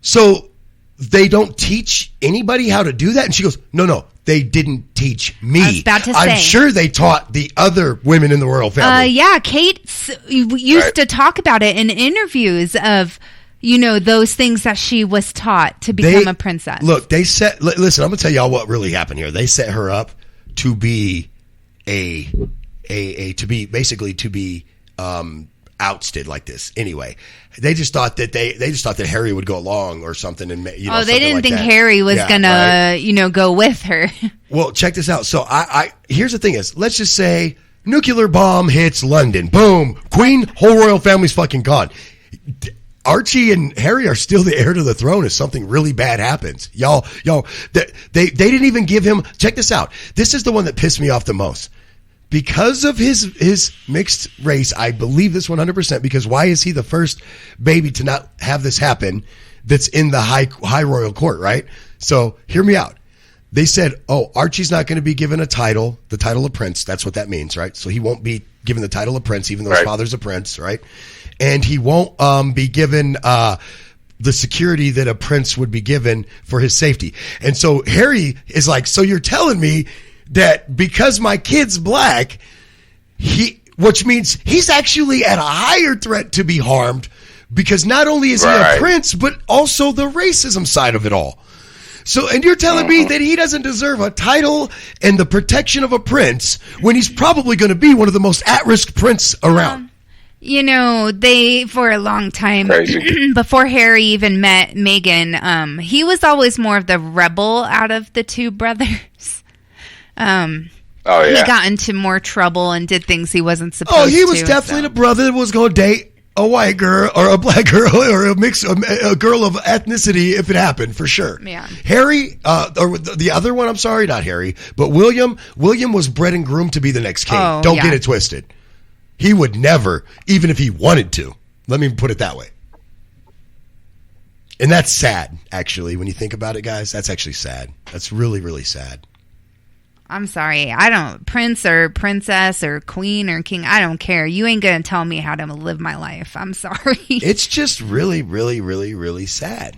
so they don't teach anybody how to do that? And she goes, no, they didn't teach me. I was about to say. I'm sure they taught the other women in the royal family. Yeah, Kate used to talk about it in interviews of, those things that she was taught to become a princess. Look, listen, I'm going to tell y'all what really happened here. They set her up to be to be ousted like this. Anyway, they just thought that Harry would go along or something. And they didn't think that. Harry was gonna, go with her. Well, check this out. So here's the thing is, let's just say nuclear bomb hits London. Boom. Queen, whole royal family's fucking gone. Archie and Harry are still the heir to the throne if something really bad happens. Y'all, they didn't even give him, check this out. This is the one that pissed me off the most. Because of his mixed race, I believe this 100% because why is he the first baby to not have this happen that's in the high royal court, right? So hear me out. They said, Archie's not going to be given the title of prince. That's what that means, right? So he won't be given the title of prince even though his father's a prince, right? And he won't be given the security that a prince would be given for his safety. And so Harry is like, so you're telling me that because my kid's black, which means he's actually at a higher threat to be harmed because not only is he a prince, but also the racism side of it all. So, and you're telling me that he doesn't deserve a title and the protection of a prince when he's probably going to be one of the most at-risk prince around. They, for a long time, before Harry even met Meghan, he was always more of the rebel out of the two brothers. He got into more trouble and did things he wasn't supposed to. He was definitely the brother that was going to date a white girl or a black girl or a girl of ethnicity if it happened, for sure. Yeah. Harry, or the other one, I'm sorry, not Harry, but William was bred and groomed to be the next king. Don't get it twisted. He would never, even if he wanted to. Let me put it that way. And that's sad, actually, when you think about it, guys. That's actually sad. That's really, really sad. I'm sorry. Prince or princess or queen or king, I don't care. You ain't going to tell me how to live my life. I'm sorry. It's just really, really, really, really sad.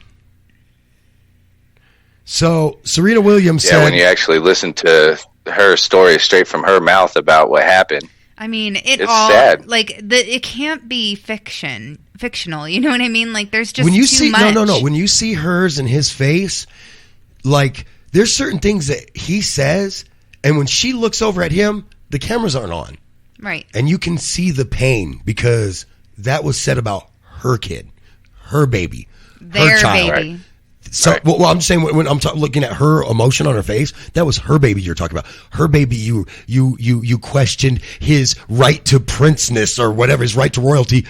So, Serena Williams said... when you actually listen to her story straight from her mouth about what happened. I mean, it's sad. Like, it can't be fictional. You know what I mean? Like, there's just too much. No. When you see hers and his face, like, there's certain things that he says, and when she looks over at him, the cameras aren't on. Right. And you can see the pain because that was said about her kid, her baby, her child. Baby. Right. So, well, I'm just saying when I'm looking at her emotion on her face, that was her baby you're talking about. Her baby, you questioned his right to princeness or whatever, his right to royalty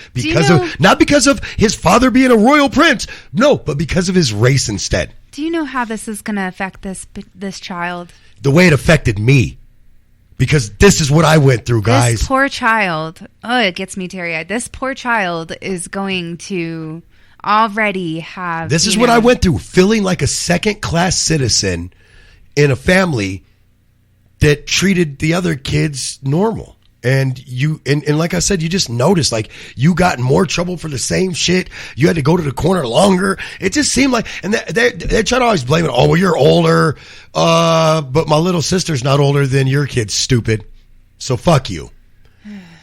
not because of his father being a royal prince, no, but because of his race instead. Do you know how this is going to affect this child? The way it affected me. Because this is what I went through, guys. This poor child. Oh, it gets me teary-eyed. This poor child is going to already have... This is what I went through. Feeling like a second-class citizen in a family that treated the other kids normal. And and like I said, you just noticed, like, you got in more trouble for the same shit. You had to go to the corner longer. It just seemed like, and they try to always blame it. Oh, well, you're older, but my little sister's not older than your kid, stupid. So fuck you.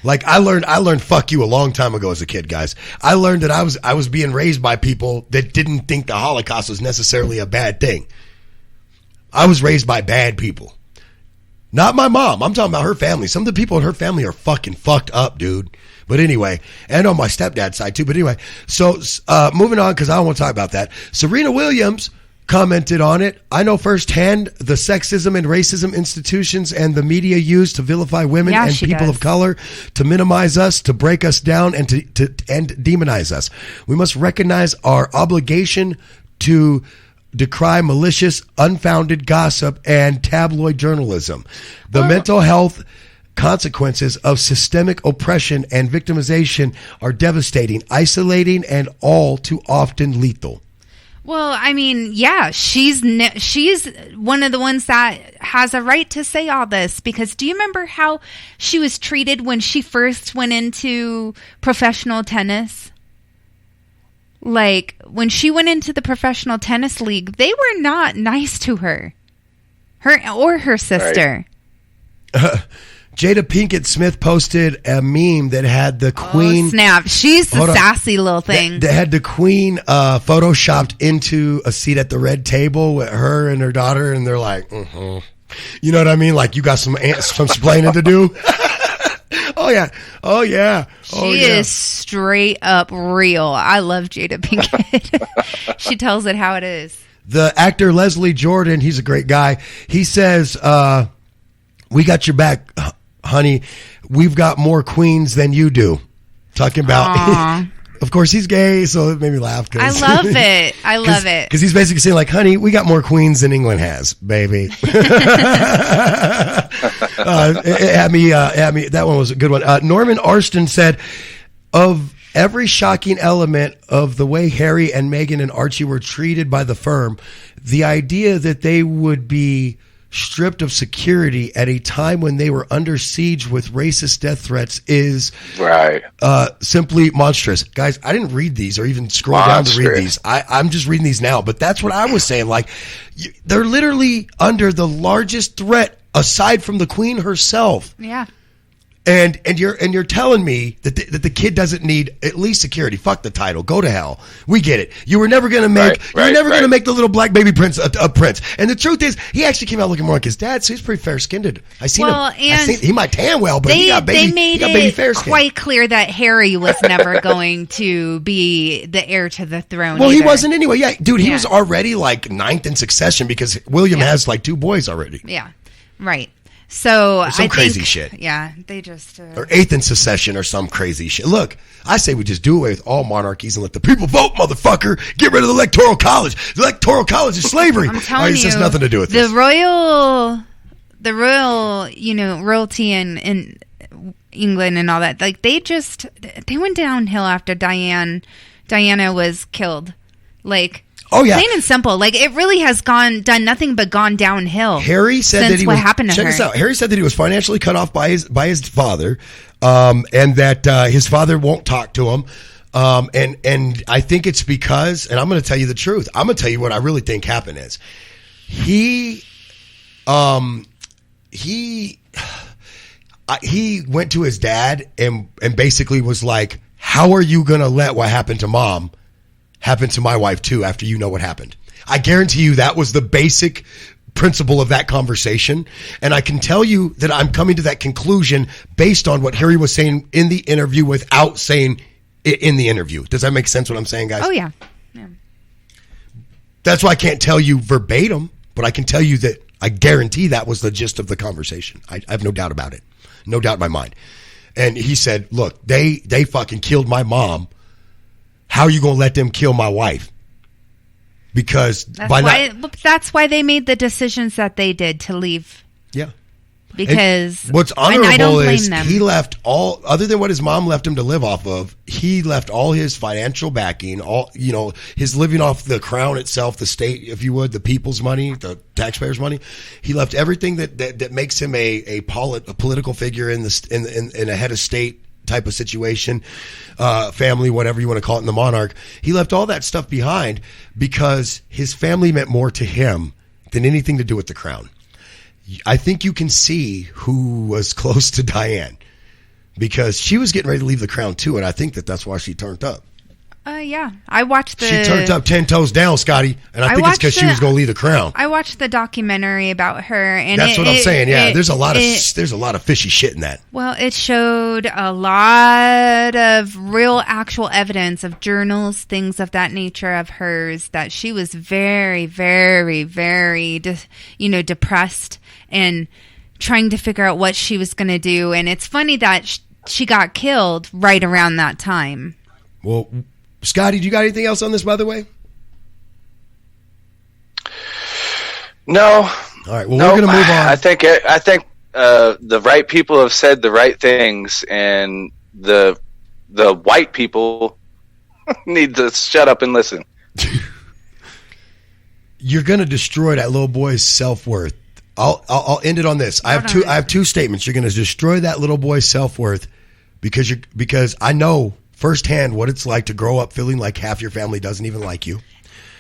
Like, I learned fuck you a long time ago as a kid, guys. I learned that I was being raised by people that didn't think the Holocaust was necessarily a bad thing. I was raised by bad people. Not my mom. I'm talking about her family. Some of the people in her family are fucking fucked up, dude. But anyway, and on my stepdad's side too. But anyway, so moving on, because I don't want to talk about that. Serena Williams commented on it. I know firsthand the sexism and racism institutions and the media use to vilify women and people of color, to minimize us, to break us down, and to demonize us. We must recognize our obligation to decry malicious, unfounded gossip and tabloid journalism. The mental health consequences of systemic oppression and victimization are devastating, isolating, and all too often lethal. Well, I mean, yeah, she's one of the ones that has a right to say all this, because do you remember how she was treated when she first went into professional tennis? Like, when she went into the professional tennis league, they were not nice to her or her sister. Right. Jada Pinkett Smith posted a meme that had the Queen. Oh, snap. She's the sassy little thing. That had the Queen photoshopped into a seat at the red table with her and her daughter, and they're like, You know what I mean? Like, you got some explaining to do. Oh, yeah. Oh, yeah. She is straight up real. I love Jada Pinkett. She tells it how it is. The actor Leslie Jordan, he's a great guy. He says, we got your back, honey. We've got more queens than you do. Talking about... Of course, he's gay, so it made me laugh. I love it. I love it. Because he's basically saying, like, honey, we got more queens than England has, baby. It had me, that one was a good one. Norman Arston said, of every shocking element of the way Harry and Meghan and Archie were treated by the firm, the idea that they would be stripped of security at a time when they were under siege with racist death threats is simply monstrous. Guys, I didn't read these or even scroll down to read these. I'm just reading these now, but that's what I was saying. Like, they're literally under the largest threat aside from the Queen herself. Yeah. And you're telling me that the kid doesn't need at least security. Fuck the title. Go to hell. We get it. You were never going to make going to make the little black baby prince a prince. And the truth is, he actually came out looking more like his dad, so he's pretty fair skinned. I seen him. He might tan well, but he got baby fair skin. Quite clear that Harry was never going to be the heir to the throne. Well, he wasn't anyway. Yeah, dude, he was already like 9th in succession because William has like 2 boys already. Yeah, right. So some crazy shit. Yeah, they just or 8th in secession or some crazy shit. Look, I say we just do away with all monarchies and let the people vote, motherfucker. Get rid of the electoral college. The electoral college is slavery. I'm telling you, this has nothing to do with the this. royal, royalty in England and all that. Like they went downhill after Diana was killed. Like. Oh yeah, plain and simple. Like it really has done nothing but gone downhill. Harry said that what happened to her. Check this out. Harry said that he was financially cut off by his father, and that his father won't talk to him. And I think it's because, and I'm going to tell you the truth. I'm going to tell you what I really think happened is he went to his dad and basically was like, "How are you going to let what happened to mom happen to my wife too after you know what happened?" I guarantee you that was the basic principle of that conversation. And I can tell you that I'm coming to that conclusion based on what Harry was saying in the interview without saying it in the interview. Does that make sense what I'm saying, guys? Oh, yeah. That's why I can't tell you verbatim, but I can tell you that I guarantee that was the gist of the conversation. I have no doubt about it. No doubt in my mind. And he said, look, they fucking killed my mom. How are you going to let them kill my wife? Because that's why they made the decisions that they did to leave. Yeah. because and what's I honorable don't blame is them. he left all, other than what his mom left him to live off of, he left all his financial backing, all, you know, his living off the crown itself, the state, if you would, the people's money, the taxpayers' money. He left everything that makes him a political figure in a head of state type of situation, family, whatever you want to call it, in the monarch. He left all that stuff behind because his family meant more to him than anything to do with the crown. I think you can see who was close to Diane because she was getting ready to leave the crown too, and I think that's why she turned up. Yeah, I watched the. She turned up 10 toes down, Scotty, and I think it's because she was going to leave the crown. I watched the documentary about her, and that's what I'm saying. Yeah, there's a lot of fishy shit in that. Well, it showed a lot of real, actual evidence of journals, things of that nature of hers, that she was very, very, very, depressed and trying to figure out what she was going to do. And it's funny that she got killed right around that time. Well, Scotty, do you got anything else on this, by the way? No. All right. Well, we're going to move on. I think the right people have said the right things, and the white people need to shut up and listen. You're going to destroy that little boy's self-worth. I'll end it on this. I have two statements. You're going to destroy that little boy's self-worth because I know firsthand what it's like to grow up feeling like half your family doesn't even like you.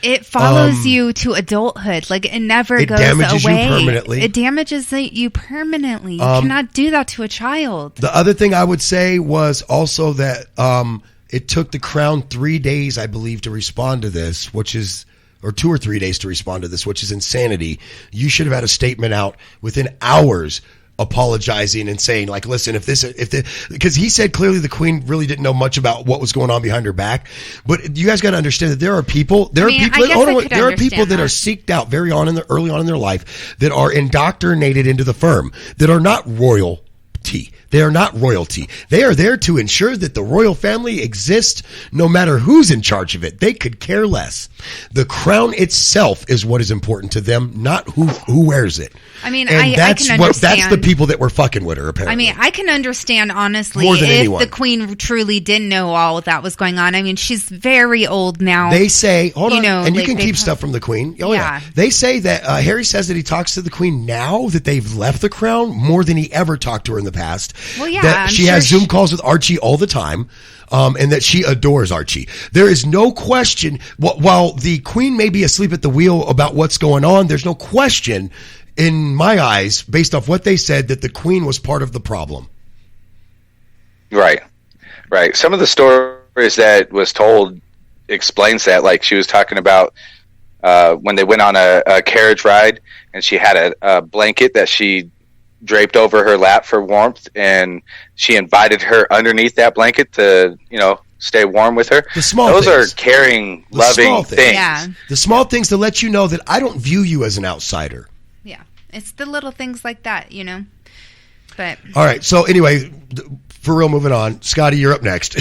It follows you to adulthood. Like, it never goes away. It damages you permanently. It damages you permanently. You cannot do that to a child. The other thing I would say was also that it took the crown 3 days, I believe, to respond to this, or 2 or 3 days to respond to this, which is insanity. You should have had a statement out within hours apologizing and saying, like, listen, because he said clearly the queen really didn't know much about what was going on behind her back. But you guys got to understand that there are people that are seeked out early on in their life that are indoctrinated into the firm that are not royalty. They are not royalty. They are there to ensure that the royal family exists no matter who's in charge of it. They could care less. The crown itself is what is important to them, not who wears it. I mean, and I can understand. That's the people that were fucking with her, apparently. I mean, I can understand, honestly, more than anyone. The queen truly didn't know all that was going on. I mean, she's very old now. They say, hold on, and you can keep stuff from the queen. Oh, yeah. They say that Harry says that he talks to the queen now that they've left the crown more than he ever talked to her in the past. Well, yeah. That she has Zoom calls with Archie all the time. And that she adores Archie. There is no question, while the queen may be asleep at the wheel about what's going on, there's no question in my eyes, based off what they said, that the queen was part of the problem. Right. Some of the stories that was told explains that, like she was talking about when they went on a carriage ride and she had a blanket that she draped over her lap for warmth, and she invited her underneath that blanket to, stay warm with her. Those are caring, loving things. Yeah. The small things to let you know that I don't view you as an outsider. Yeah. It's the little things like that, But all right. So anyway, for real, moving on. Scotty, you're up next.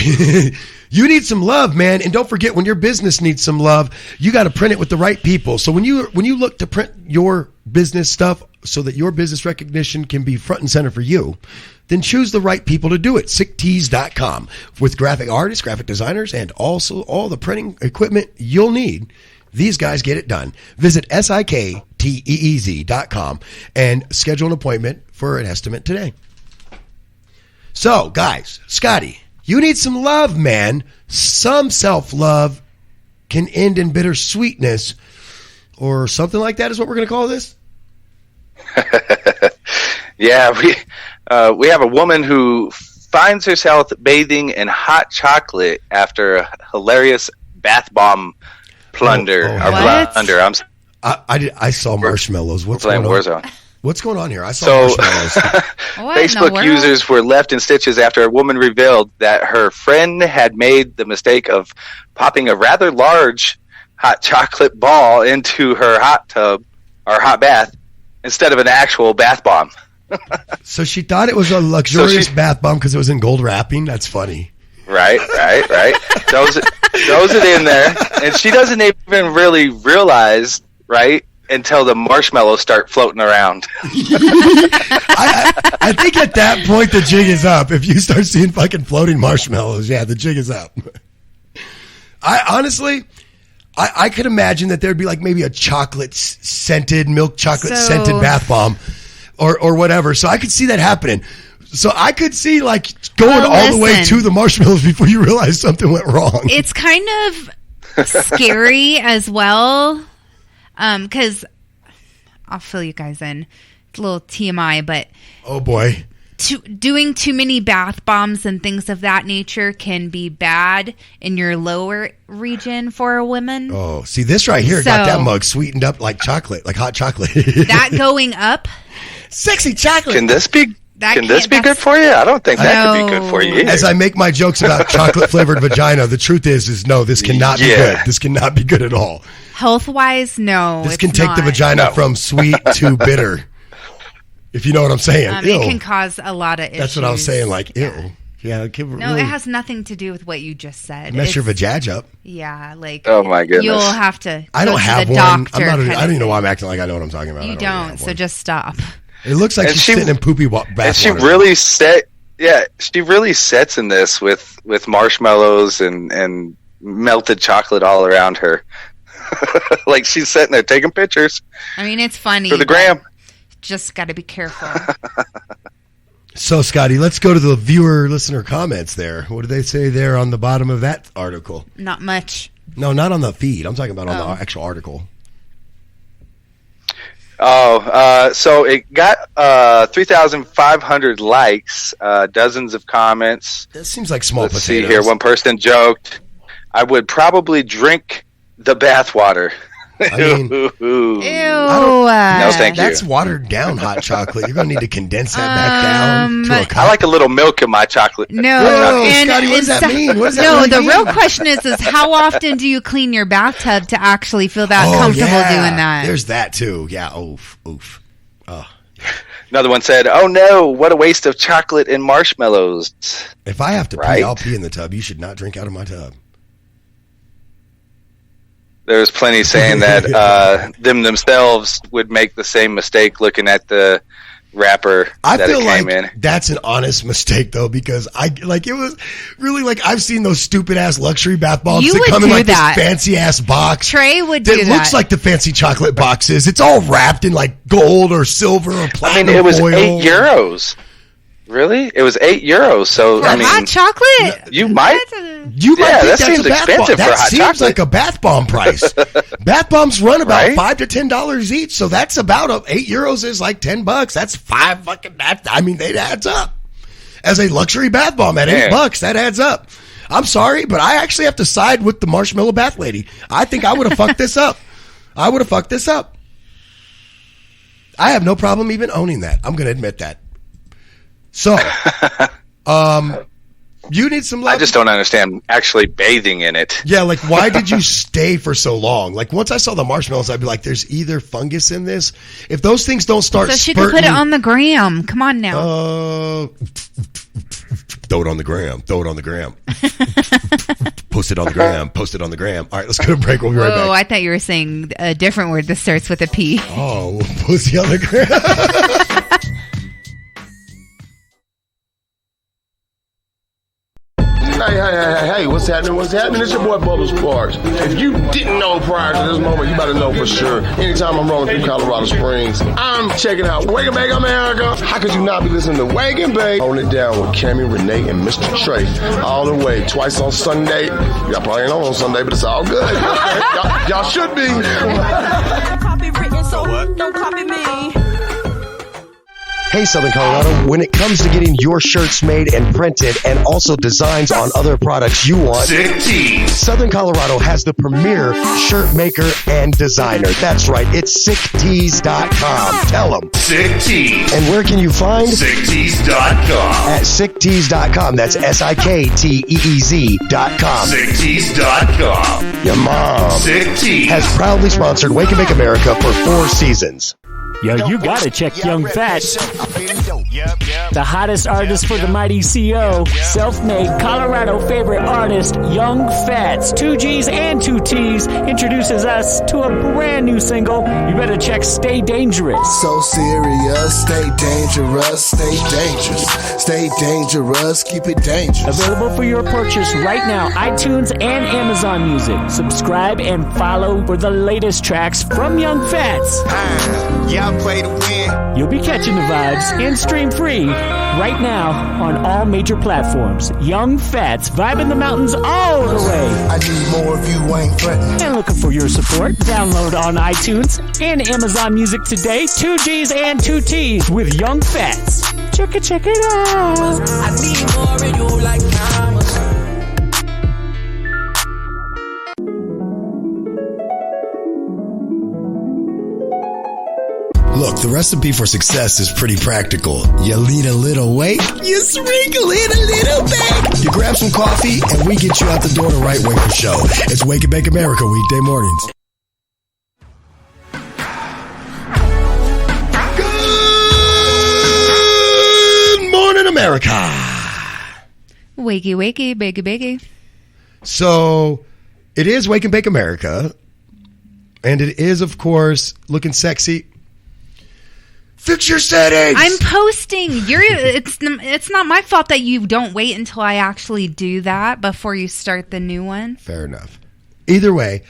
You need some love, man. And don't forget, when your business needs some love, you got to print it with the right people. So when you look to print your business stuff so that your business recognition can be front and center for you, then choose the right people to do it. SickTees.com with graphic artists, graphic designers, and also all the printing equipment you'll need. These guys get it done. Visit SickTees.com and schedule an appointment for an estimate today. So, guys, Scotty, you need some love, man. Some self-love can end in bittersweetness, or something like that is what we're going to call this. Yeah, we have a woman who finds herself bathing in hot chocolate after a hilarious bath bomb plunder. I saw marshmallows. What's playing going on? Warzone. What's going on here? I saw marshmallows. Facebook users were left in stitches after a woman revealed that her friend had made the mistake of popping a rather large hot chocolate ball into her hot tub or hot bath instead of an actual bath bomb. So she thought it was a luxurious bath bomb because it was in gold wrapping. That's funny. Right. Throws it in there, and she doesn't even really realize, right? until the marshmallows start floating around. I think at that point the jig is up. If you start seeing fucking floating marshmallows, yeah, the jig is up. I honestly, I could imagine that there'd be like maybe a milk chocolate scented bath bomb or whatever. So I could see that happening. So I could see like going all the way to the marshmallows before you realize something went wrong. It's kind of scary as well. Because I'll fill you guys in. It's a little TMI, but oh boy, doing too many bath bombs and things of that nature can be bad in your lower region for a woman. Oh, see this right here got that mug sweetened up like chocolate, like hot chocolate. That going up, sexy chocolate. Can this be good for you? I don't think that could be good for you either. As I make my jokes about chocolate flavored vagina, the truth is no, this cannot be good. This cannot be good at all. Health-wise, no. This can take the vagina from sweet to bitter. If you know what I'm saying. It can cause a lot of issues. That's what I was saying, like, ew. Yeah, it has nothing to do with what you just said. Mess your vajaj up. Yeah, like, oh my goodness. You'll have to I don't have the one. doctor. I don't even know why I'm acting like I know what I'm talking about. You don't, so just stop. It looks like she's sitting in poopy bath water. She really sets in this with marshmallows and melted chocolate all around her. Like she's sitting there taking pictures. I mean, it's funny for the gram. Just got to be careful. So, Scotty, let's go to the viewer-listener comments there. What do they say there on the bottom of that article? Not much. No, not on the feed. I'm talking about on the actual article. So it got 3,500 likes, dozens of comments. That seems like small potatoes. See here. One person joked, I would probably drink the bath water. I mean, ew. No, thank you. That's watered down hot chocolate. You're going to need to condense that back down to a cup. I like a little milk in my chocolate. No, Scotty, what does that mean? What does that no, really the mean? real question is how often do you clean your bathtub to actually feel that comfortable doing that? There's that too. Yeah, oof. Oh. Another one said, oh no, what a waste of chocolate and marshmallows. If I have to pee, I'll pee in the tub. You should not drink out of my tub. There's plenty saying that themselves would make the same mistake looking at the wrapper that it came in. That's an honest mistake though, because it was really like I've seen those stupid ass luxury bath bombs that come in like this fancy ass box. Trey would do that. It looks like the fancy chocolate boxes. It's all wrapped in like gold or silver or platinum. I mean, it was foil. €8. Really? It was €8. So I mean, hot chocolate. You might think that that's seems a bath expensive bomb. for That hot seems chocolate. like a bath bomb price. Bath bombs run about $5 to $10 each, so that's about €8 is like $10. That's $5 fucking. I mean, it adds up. As a luxury bath bomb at $8, that adds up. I'm sorry, but I actually have to side with the marshmallow bath lady. I think I would have fucked this up. I have no problem even owning that. I'm going to admit that. So, you need some love. I just don't understand actually bathing in it. Yeah, like why did you stay for so long? Like once I saw the marshmallows, I'd be like, "There's either fungus in this. If those things don't start, so she could put it on the gram. Come on now. Throw it on the gram. Post it on the gram. All right, let's go to break. We'll be right back. Oh, I thought you were saying a different word that starts with a P. Oh, pussy on the gram. Hey, what's happening? It's your boy Bubbles Sparks. If you didn't know prior to this moment, you better know for sure. Anytime I'm rolling through Colorado Springs, I'm checking out Wake and Bake America. How could you not be listening to Wake and Bake? Holding it down with Cammie, Renee, and Mr. Trey. All the way, twice on Sunday. Y'all probably ain't on Sunday, but it's all good. y'all should be. Copy written, so don't copy me. Hey, Southern Colorado, when it comes to getting your shirts made and printed and also designs on other products you want, Sick Tees. Southern Colorado has the premier shirt maker and designer. That's right, it's sicktees.com. Tell them. Sick Tees. And where can you find? sicktees.com. At sicktees.com. That's SIKTEEZ.com. sicktees.com. Your mom Sick Tees. has proudly sponsored Wake and Bake America for 4 seasons. Yo, you gotta check Young Fat. The hottest artist for the mighty CO, self-made Colorado favorite artist, Young Fats, 2 G's and 2 T's, introduces us to a brand new single. You better check Stay Dangerous. So serious, stay dangerous, stay dangerous, stay dangerous, keep it dangerous. Available for your purchase right now, iTunes and Amazon Music. Subscribe and follow for the latest tracks from Young Fats. Y'all play to win. You'll be catching the vibes and stream free right now on all major platforms. Young Fats, vibing the mountains all the way. I need more of you, ain't threatening. And looking for your support, download on iTunes and Amazon Music today. 2 G's and 2 T's with Young Fats. Check it out. I need more of you like commas. Look, the recipe for success is pretty practical. You lead a little wake, you sprinkle in a little bake. You grab some coffee, and we get you out the door the right way for show. It's Wake and Bake America, weekday mornings. Good morning, America. Wakey, wakey, bakey, bakey. So, it is Wake and Bake America, and it is, of course, looking sexy. Fix your settings. I'm posting. It's not my fault that you don't wait until I actually do that before you start the new one. Fair enough. Either way,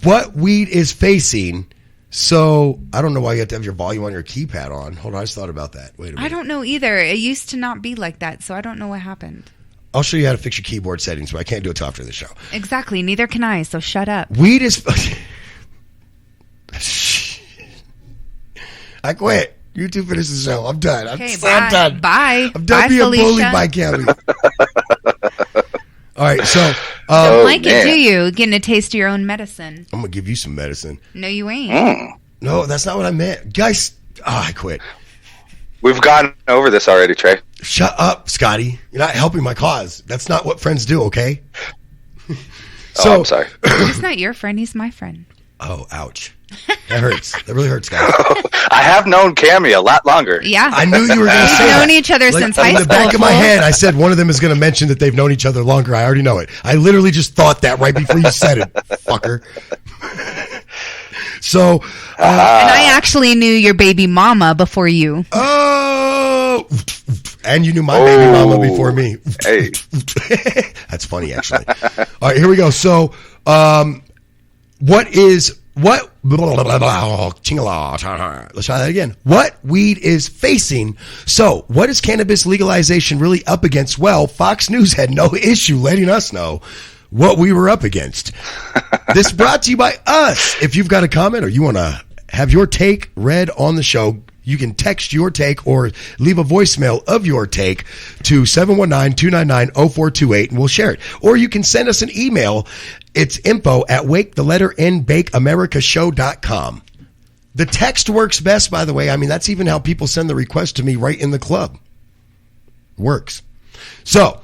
what weed is facing. So I don't know why you have to have your volume on your keypad on. Hold on, I just thought about that. Wait a minute. I don't know either. It used to not be like that, so I don't know what happened. I'll show you how to fix your keyboard settings, but I can't do it till after the show. Exactly. Neither can I. So shut up. Weed is. I quit. You two finish the show. I'm done. I'm done. Bye. I'm done being bullied by Kelly. All right, so don't like it, do you? Getting a taste of your own medicine. I'm gonna give you some medicine. No, you ain't. No, that's not what I meant, guys. I quit. We've gotten over this already, Trey. Shut up, Scotty. You're not helping my cause. That's not what friends do. Okay. So I'm sorry. He's not your friend. He's my friend. Oh, ouch. That hurts. That really hurts, guys. I have known Cammy a lot longer. Yeah. I knew you were going to say that. We've known each other since high school. In the back of my head, I said one of them is going to mention that they've known each other longer. I already know it. I literally just thought that right before you said it, fucker. So, and I actually knew your baby mama before you. Oh, and you knew my baby mama before me. Hey. That's funny, actually. All right, here we go. So, let's try that again. What weed is facing? So, what is cannabis legalization really up against? Well, Fox News had no issue letting us know what we were up against. This brought to you by us. If you've got a comment or you want to have your take read on the show, you can text your take or leave a voicemail of your take to 719-299-0428 and we'll share it. Or you can send us an email. It's info@wakethelletterNBakeAmericaShow.com. The text works best, by the way. I mean, that's even how people send the request to me right in the club. Works. So,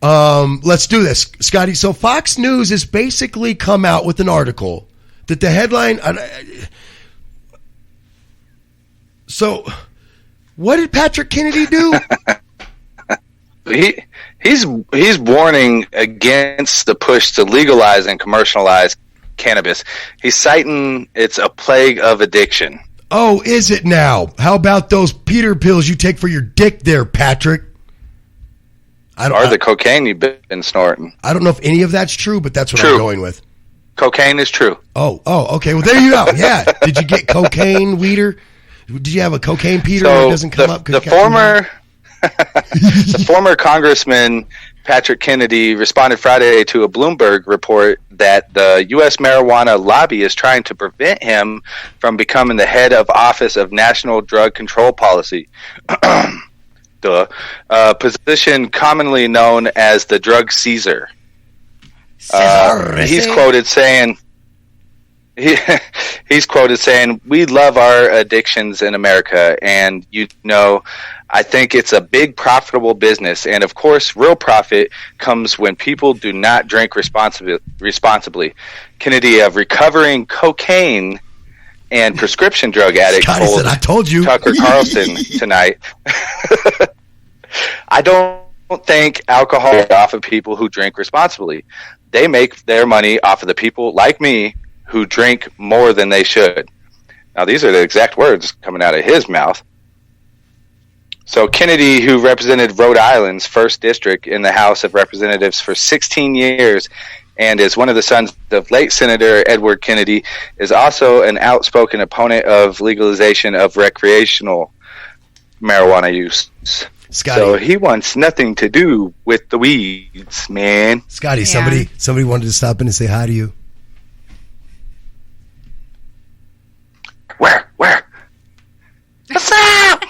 let's do this, Scotty. So Fox News has basically come out with an article that the headline... So, what did Patrick Kennedy do? He's warning against the push to legalize and commercialize cannabis. He's citing it's a plague of addiction. Oh, is it now? How about those Peter pills you take for your dick there, Patrick? Or the cocaine you've been snorting. I don't know if any of that's true, but that's what I'm going with. Cocaine is true. Oh, okay. Well, there you go. Yeah. Did you get cocaine, Weeder? Did you have a cocaine, Peter? So that doesn't come up. The former Congressman Patrick Kennedy responded Friday to a Bloomberg report that the U.S. marijuana lobby is trying to prevent him from becoming the head of Office of National Drug Control Policy. Position commonly known as the drug Caesar. He's quoted saying, "We love our addictions in America, and I think it's a big profitable business. And of course, real profit comes when people do not drink responsibly." Kennedy, of recovering cocaine and prescription drug addict Scotty said, I told you. Tucker Carlson tonight. I don't think alcohol is off of people who drink responsibly. They make their money off of the people like me who drink more than they should. Now, these are the exact words coming out of his mouth. So Kennedy, who represented Rhode Island's 1st District in the House of Representatives for 16 years and is one of the sons of late Senator Edward Kennedy, is also an outspoken opponent of legalization of recreational marijuana use. Scotty. So he wants nothing to do with the weeds, man. Scotty, somebody wanted to stop in and say hi to you. Where? What's up?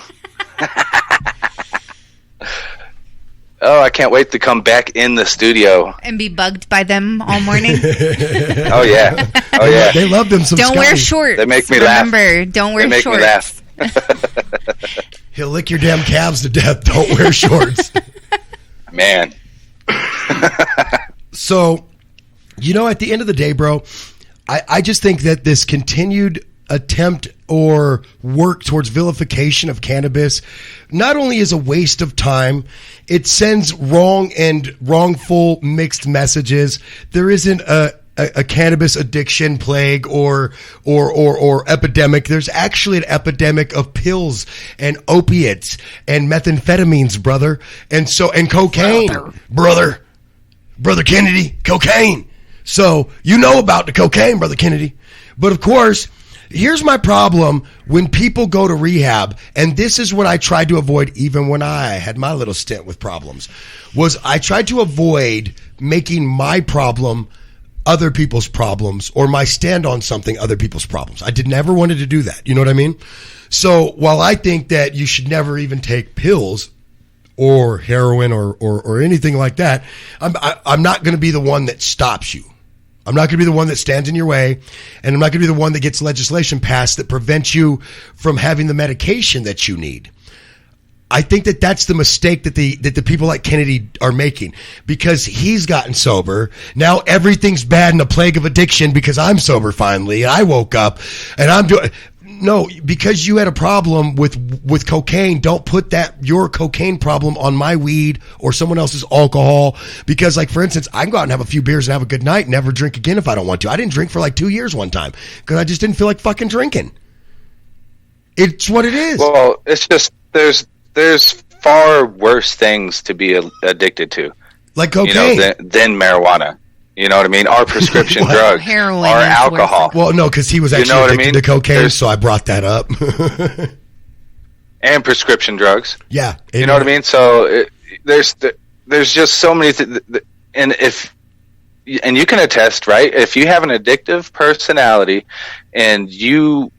Oh, I can't wait to come back in the studio. And be bugged by them all morning. Oh, yeah. They love them some Don't Scotty. wear shorts. They make me Remember, don't wear they shorts. Make me laugh. He'll lick your damn calves to death. Don't wear shorts. Man. So, at the end of the day, bro, I just think that this continued attempt or work towards vilification of cannabis not only is a waste of time, it sends wrong and wrongful mixed messages. There isn't a cannabis addiction plague or epidemic. There's actually an epidemic of pills and opiates and methamphetamines, brother. And cocaine, brother Kennedy, cocaine. So you know about the cocaine, brother Kennedy. But of course, here's my problem when people go to rehab, and this is what I tried to avoid even when I had my little stint with problems, was I tried to avoid making my problem other people's problems or my stand on something other people's problems. I never wanted to do that. You know what I mean? So while I think that you should never even take pills or heroin or anything like that, I'm not going to be the one that stops you. I'm not going to be the one that stands in your way, and I'm not going to be the one that gets legislation passed that prevents you from having the medication that you need. I think that that's the mistake that the people like Kennedy are making, because he's gotten sober. Now everything's bad and a plague of addiction because I'm sober finally. I woke up and I'm doing... No, because you had a problem with cocaine, don't put your cocaine problem on my weed or someone else's alcohol. Because, like, for instance, I can go out and have a few beers and have a good night and never drink again if I don't want to. I didn't drink for like 2 years one time because I just didn't feel like fucking drinking. It's what it is. Well, it's just there's far worse things to be addicted to, like cocaine, than marijuana. You know what I mean? Our prescription drug, heroin, our alcohol. Well, no, because he was actually addicted to cocaine, so I brought that up. And prescription drugs. Yeah, you know what I mean. So there's just so many, and you can attest, right? If you have an addictive personality, and you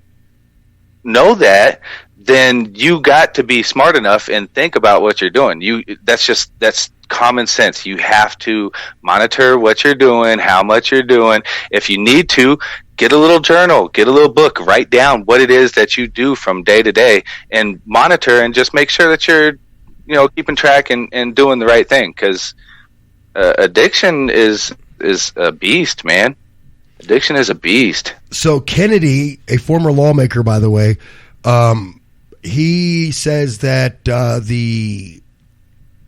know that, then you got to be smart enough and think about what you're doing. That's common sense. You have to monitor what you're doing, how much you're doing. If you need to, get a little journal, get a little book, write down what it is that you do from day to day, and monitor and just make sure that you're, keeping track and doing the right thing. Because addiction is a beast, man. Addiction is a beast. So Kennedy, a former lawmaker, by the way, he says that the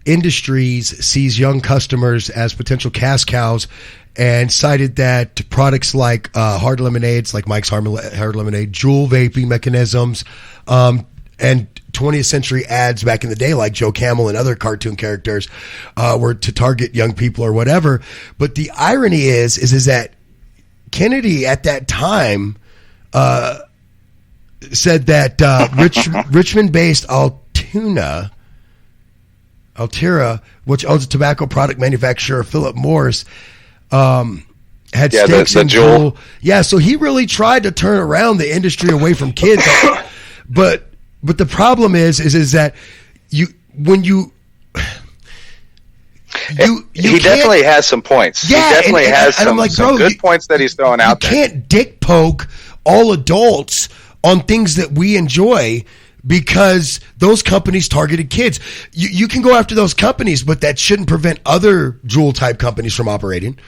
industries sees young customers as potential cash cows, and cited that products like hard lemonades, like Mike's Hard Lemonade, Juul vaping mechanisms, and 20th century ads back in the day, like Joe Camel and other cartoon characters, were to target young people or whatever. But the irony is that Kennedy at that time said that Richmond-based Altera, which owns a tobacco product manufacturer, Philip Morris, had stakes in Juul. Yeah, so he really tried to turn around the industry away from kids. But the problem is that he definitely has some points. Yeah, he definitely has some good points that he's throwing out there. You can't dick poke all adults on things that we enjoy because those companies targeted kids. You can go after those companies, but that shouldn't prevent other Juul type companies from operating.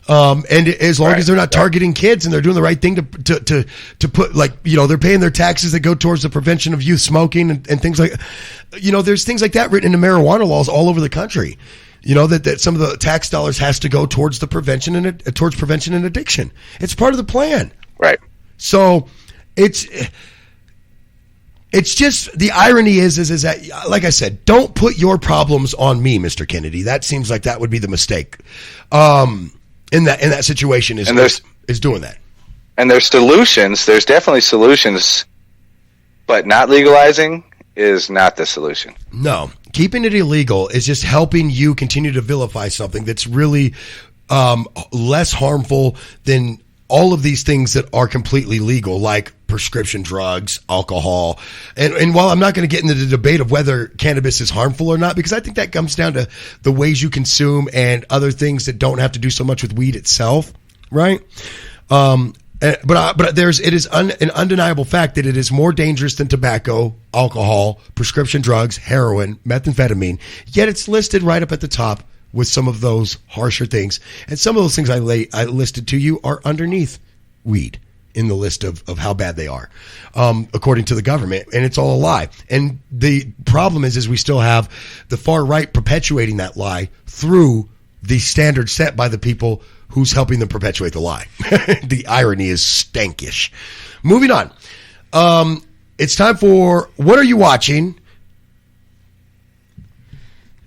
And as long as they're not targeting kids and they're doing the right thing to put, like, you know, they're paying their taxes that go towards the prevention of youth smoking and things like, you know, there's things like that written into marijuana laws all over the country. You know, that some of the tax dollars has to go towards the prevention and towards prevention and addiction. It's part of the plan. Right. So it's just, the irony is that, like I said, don't put your problems on me, Mr. Kennedy. That seems like that would be the mistake. In that situation is doing that. And there's solutions. There's definitely solutions, but not legalizing is not the solution. No. Keeping it illegal is just helping you continue to vilify something that's really less harmful than all of these things that are completely legal, like prescription drugs, alcohol. And while I'm not going to get into the debate of whether cannabis is harmful or not, because I think that comes down to the ways you consume and other things that don't have to do so much with weed itself, right? But it is an undeniable fact that it is more dangerous than tobacco, alcohol, prescription drugs, heroin, methamphetamine. Yet it's listed right up at the top with some of those harsher things. And some of those things I listed to you are underneath weed in the list of how bad they are, according to the government. And it's all a lie. And the problem is we still have the far right perpetuating that lie through the standards set by the people who's helping them perpetuate the lie. The irony is stankish. Moving on. It's time for What Are You Watching?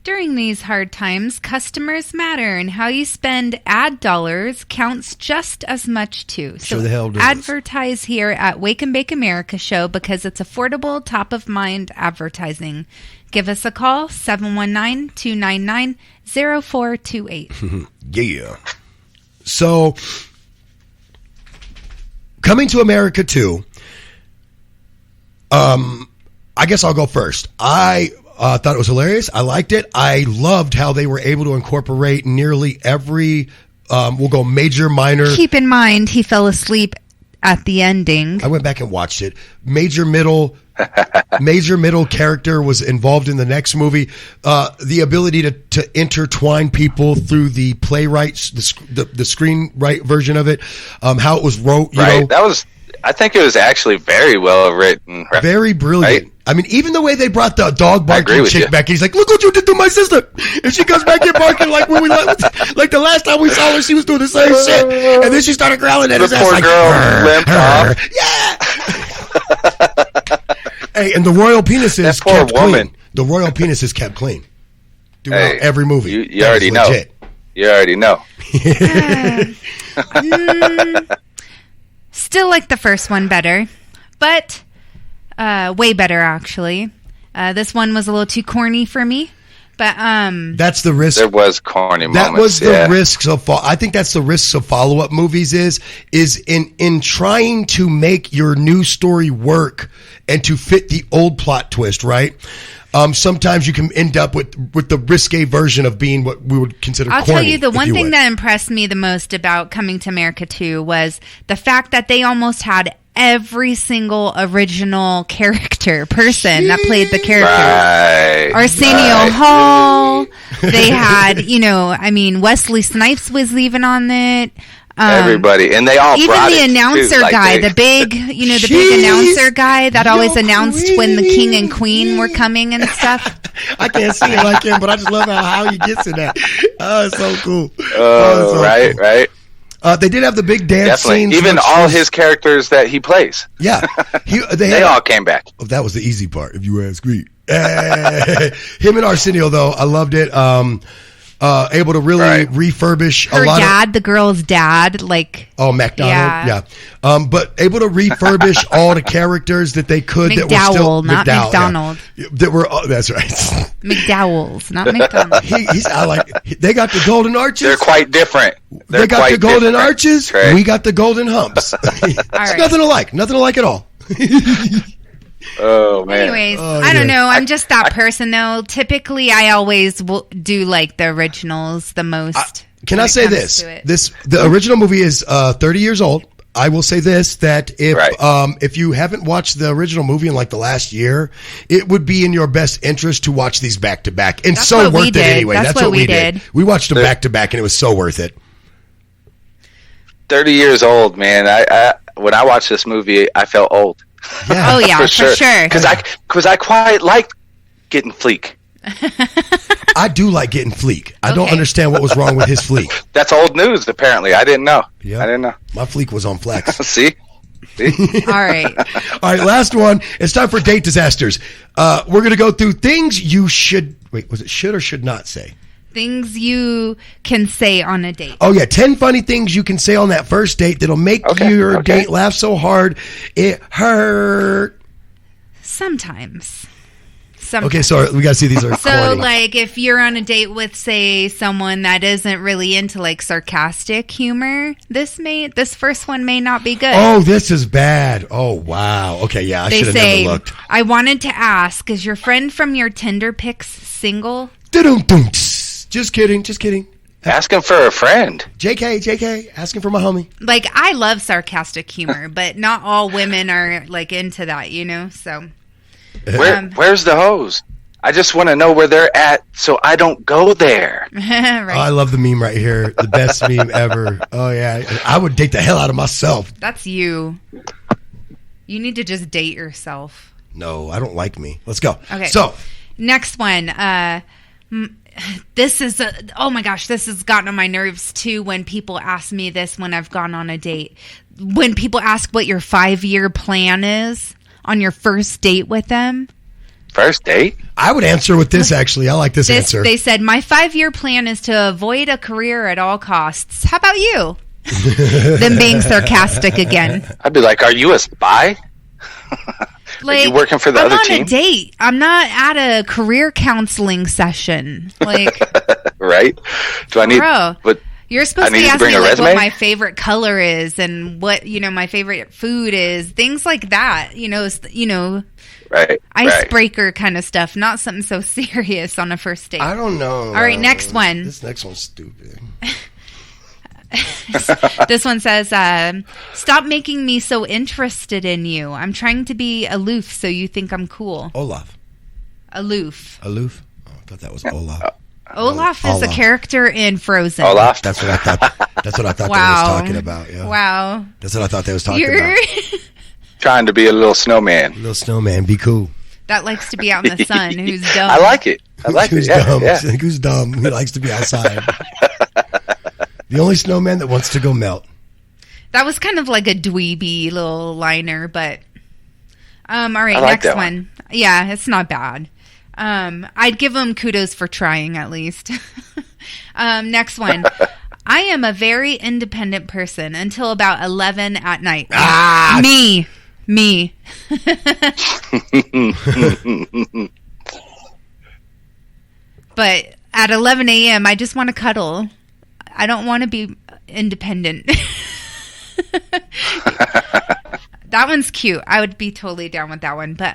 During these hard times, customers matter, and how you spend ad dollars counts just as much too. So sure the hell does. Advertise here at Wake and Bake America Show because it's affordable, top-of-mind advertising. Give us a call, 719-299-0428. Yeah. So, Coming to America 2, I guess I'll go first. I thought it was hilarious. I liked it. I loved how they were able to incorporate nearly every, we'll go major, minor. Keep in mind, he fell asleep at the ending. I went back and watched it. Major, middle character was involved in the next movie. The ability to intertwine people through the playwrights, the screenwrite version of it, how it was wrote. You know, that was. I think it was actually very well written. Very brilliant. Right? I mean, even the way they brought the dog barking chick back, he's like, "Look what you did to my sister," and she comes back here barking like when we like the last time we saw her, she was doing the same shit, and then she started growling at his ass like, limped off. Yeah. Hey, and the royal penises kept clean. The royal penises kept clean throughout every movie. You already know. You already know. Still like the first one better, but way better actually. This one was a little too corny for me, but that's the risk. There was corny moments. That was the risks of. I think that's the risks of follow-up movies is in trying to make your new story work and to fit the old plot twist, right? Sometimes you can end up with the risque version of being what we would consider corny. I'll tell you, the one thing that impressed me the most about Coming to America 2 was the fact that they almost had every single original person that played the character. Arsenio Hall. They had, Wesley Snipes was even on it. Everybody, and they all even brought the announcer guy, the big announcer guy that always announced when the king and queen were coming and stuff. I can't see it like him, but I just love how he gets in that. Oh, it's so cool. Right. They did have the big dance scenes. Even all his characters that he plays. Yeah, they all came back. Oh, that was the easy part, if you ask me. Him and Arsenio, though, I loved it. Able to really refurbish her a lot dad, the girl's dad, McDonald, yeah. But able to refurbish all the characters that they could McDowell, that were still not McDonald. Yeah, that were that's right. McDowell's, not McDonald. They got the golden arches. They're quite different. They got the golden arches. Right? We got the golden humps. It's nothing alike at all. Oh man. Anyways, I don't know. I'm just that person though. Typically, I always will do like the originals the most. Can I say this? The original movie is 30 years old. I will say this, that if you haven't watched the original movie in like the last year, it would be in your best interest to watch these back to back. And so worth it anyway. That's what we did. We watched them back to back and it was so worth it. 30 years old, man. I when I watched this movie, I felt old. Oh yeah, for sure. Because I quite liked getting fleek. I do like getting fleek. I don't understand what was wrong with his fleek. That's old news, apparently. I didn't know. Yeah, I didn't know. My fleek was on flex. See? All right. All right, last one. It's time for date disasters. We're going to go through things you should... Wait, was it should or should not say? Things you can say on a date. Oh, yeah. 10 funny things you can say on that first date that'll make your date laugh so hard it hurt. Sometimes. Okay, so we got to see these are So, corny. like, if you're on a date with, say, someone that isn't really into, like, sarcastic humor, this first one may not be good. Oh, this is bad. Oh, wow. Okay, yeah, I should have never looked. I wanted to ask, is your friend from your Tinder pics single? Just kidding. Asking for a friend. JK, asking for my homie. Like, I love sarcastic humor, but not all women are, like, into that, you know, so... Where's the hose? I just want to know where they're at so I don't go there. Right. Oh, I love the meme right here. The best meme ever. Oh, yeah. I would date the hell out of myself. That's you. You need to just date yourself. No, I don't like me. Let's go. Okay. So, next one. This is, oh my gosh, this has gotten on my nerves too when people ask me this when I've gone on a date. When people ask what your 5-year plan is on your first date with them. First date? I would answer with this, actually. I like this answer. They said, my 5-year plan is to avoid a career at all costs. How about you? Them being sarcastic again. I'd be like, are you a spy? Like, are you working for the other team? I'm on a date. I'm not at a career counseling session. Like, right? Do I need... Bro. You're supposed to be asking me like what my favorite color is and what, you know, my favorite food is, things like that, right, icebreaker kind of stuff, not something so serious on a first date. I don't know. All right, next one. This next one's stupid. This one says, stop making me so interested in you. I'm trying to be aloof so you think I'm cool. Olaf. Aloof. Oh, I thought that was Olaf. Olaf is a character in Frozen. Olaf? That's what I thought. That's what I thought they was talking about. Yeah. Wow. That's what I thought they was talking about. Trying to be a little snowman. Little snowman, be cool. That likes to be out in the sun. Who's dumb? I like it. Who's dumb? Yeah. Who's dumb? Who likes to be outside? The only snowman that wants to go melt. That was kind of like a dweeby little liner, but all right, like next one. Yeah, it's not bad. I'd give them kudos for trying at least. Next one. I am a very independent person until about 11 at night. Me. But at 11 a.m., I just want to cuddle. I don't want to be independent. That one's cute. I would be totally down with that one. But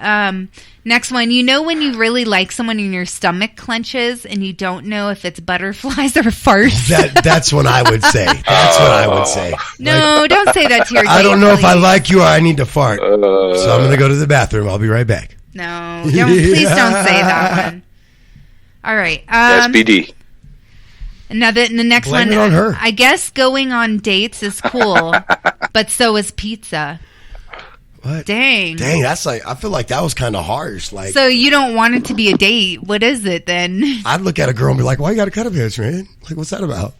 next one. You know when you really like someone and your stomach clenches and you don't know if it's butterflies or farts? That's what I would say. That's what I would say. No, don't say that to your date. I don't know if I like you or I need to fart. So I'm going to go to the bathroom. I'll be right back. No, please don't say that one. All right. SBD. Now the next Blame one. it on her. I guess going on dates is cool, but so is pizza. What? Dang, that's like, I feel like that was kind of harsh. Like, so you don't want it to be a date. What is it then? I'd look at a girl and be like, why you got to cut a bitch, man? Like, what's that about?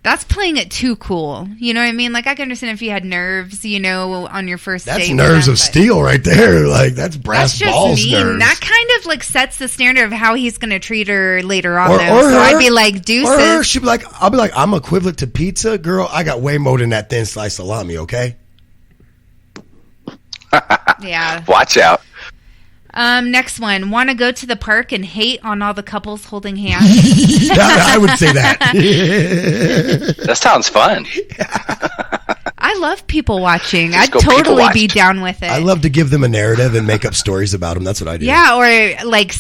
That's playing it too cool. You know what I mean? Like, I can understand if you had nerves, on your first date. That's nerves of steel right there. Like, that's brass balls nerves. That kind of, like, sets the standard of how he's going to treat her later on. Or I'd be like, deuces. Or her, she'd be like, I'll be like, I'm equivalent to pizza. Girl, I got way more than that thin sliced salami, okay? Yeah. Watch out. Next one. Want to go to the park and hate on all the couples holding hands? I would say that. That sounds fun. I love people watching. Just I'd totally be down with it. I love to give them a narrative and make up stories about them. That's what I do. Yeah, or like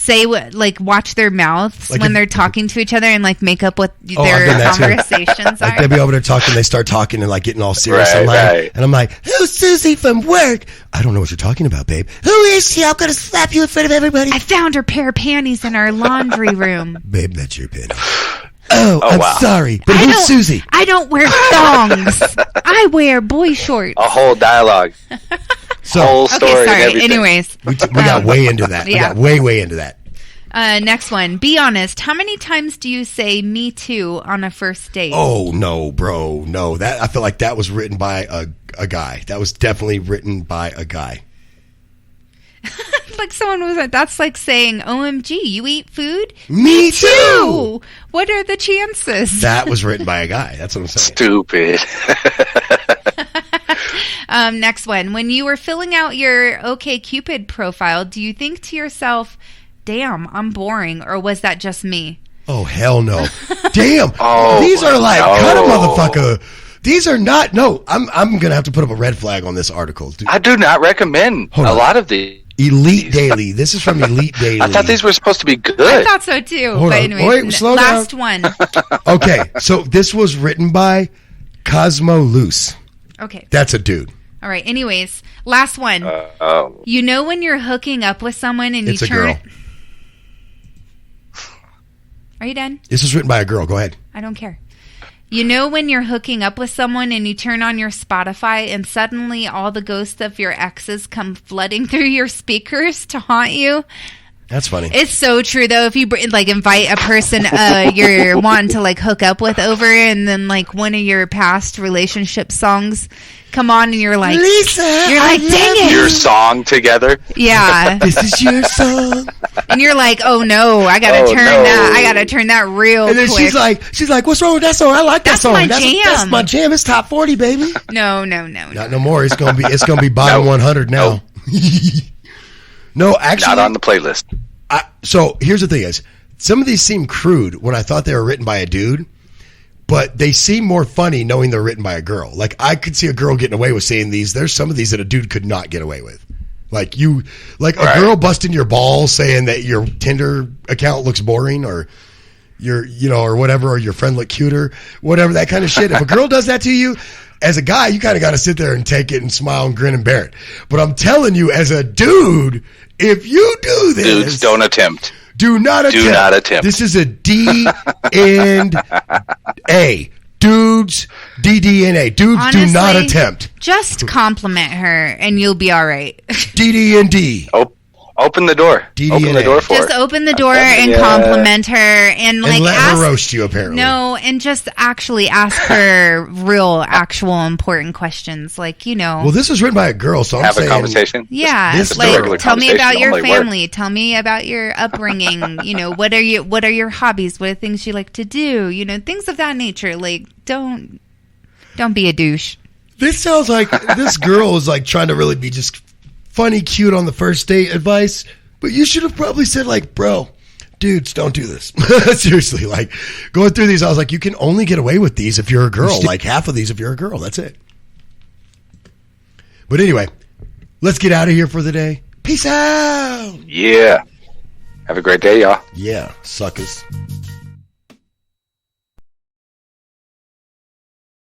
watch their mouths like when they're talking to each other and like make up what their conversations like are. They'll be over there talking, they start talking and like getting all serious. Right. And I'm like, who's Susie from work? I don't know what you're talking about, babe. Who is she? I'm going to slap you in front of everybody. I found her pair of panties in our laundry room. Babe, that's your panties. I'm wow. sorry, but who's Susie? I don't wear thongs. I wear boy shorts. A whole dialogue. Whole story. Okay, and sorry. everything. Anyways. We got way into that. Yeah. We got way into that. Next one. Be honest. How many times do you say "me too" on a first date? Oh no, bro, no. That I feel like that was written by a guy. That was definitely written by a guy. Like someone was. That's like saying, "OMG, you eat food? Me too. What are the chances?" That was written by a guy. That's what I'm saying. Stupid. Next one. When you were filling out your OkCupid profile, do you think to yourself, "Damn, I'm boring," or was that just me? Oh hell no! Damn. Oh, these are like cut a no. motherfucker. These are not. No, I'm gonna have to put up a red flag on this article. Dude. I do not recommend a lot of these. Elite Daily. This is from Elite Daily. I thought these were supposed to be good. I thought so too. Hold but on. anyway, Wait, slow last down. one. Okay, so this was written by Cosmo Loose. Okay. That's a dude. All right. Anyways, last one. You know when you're hooking up with someone and It's you a turn. girl. Are you done? This was written by a girl. Go ahead. I don't care. You know when you're hooking up with someone and you turn on your Spotify and suddenly all the ghosts of your exes come flooding through your speakers to haunt you? That's funny. It's so true though. If you like invite a person you're wanting to like hook up with over, and then like one of your past relationship songs come on, and you're like, Lisa, you're like, dang it, Your song together. yeah. This is your song. And you're like, oh no, I gotta turn that. I gotta turn that real And then quick. she's like, what's wrong with that song? I like that That's song. my That's jam. my jam. It's top 40, baby. No. Not no more. It's gonna be bottom 100 now. No, actually, Not on the playlist. So here's the thing: is some of these seem crude when I thought they were written by a dude, but they seem more funny knowing they're written by a girl. Like I could see a girl getting away with saying these. There's some of these that a dude could not get away with. Like a girl busting your balls saying that your Tinder account looks boring, or or whatever, or your friend look cuter, whatever, that kind of shit. If a girl does that to you, as a guy, you kind of got to sit there and take it and smile and grin and bear it. But I'm telling you, as a dude, if you do this, Dudes, don't attempt. Do not attempt. Do not attempt. This is a D and A. Dudes, DDNA. Dudes, Honestly, do not attempt. Just compliment her, and you'll be all right. DD&D. Open the door. Open the door for Just her. open the door and compliment her, and like And let ask, her roast you, apparently. No, and just actually ask her real, actual, important questions, like Well, this was written by a girl, so I'm Have saying... a conversation. Yeah, This like girl. tell me about your Only work. family. Tell me about your upbringing. What are your hobbies? What are things you like to do? Things of that nature. Like don't be a douche. This sounds like this girl is like trying to really be just funny, cute on the first date advice, but you should have probably said like, bro, dudes, don't do this. Seriously, like going through these, I was like, you can only get away with these if you're a girl. Like half of these if you're a girl. That's it. But anyway, let's get out of here for the day. Peace out. Yeah. Have a great day, y'all. Yeah, suckers.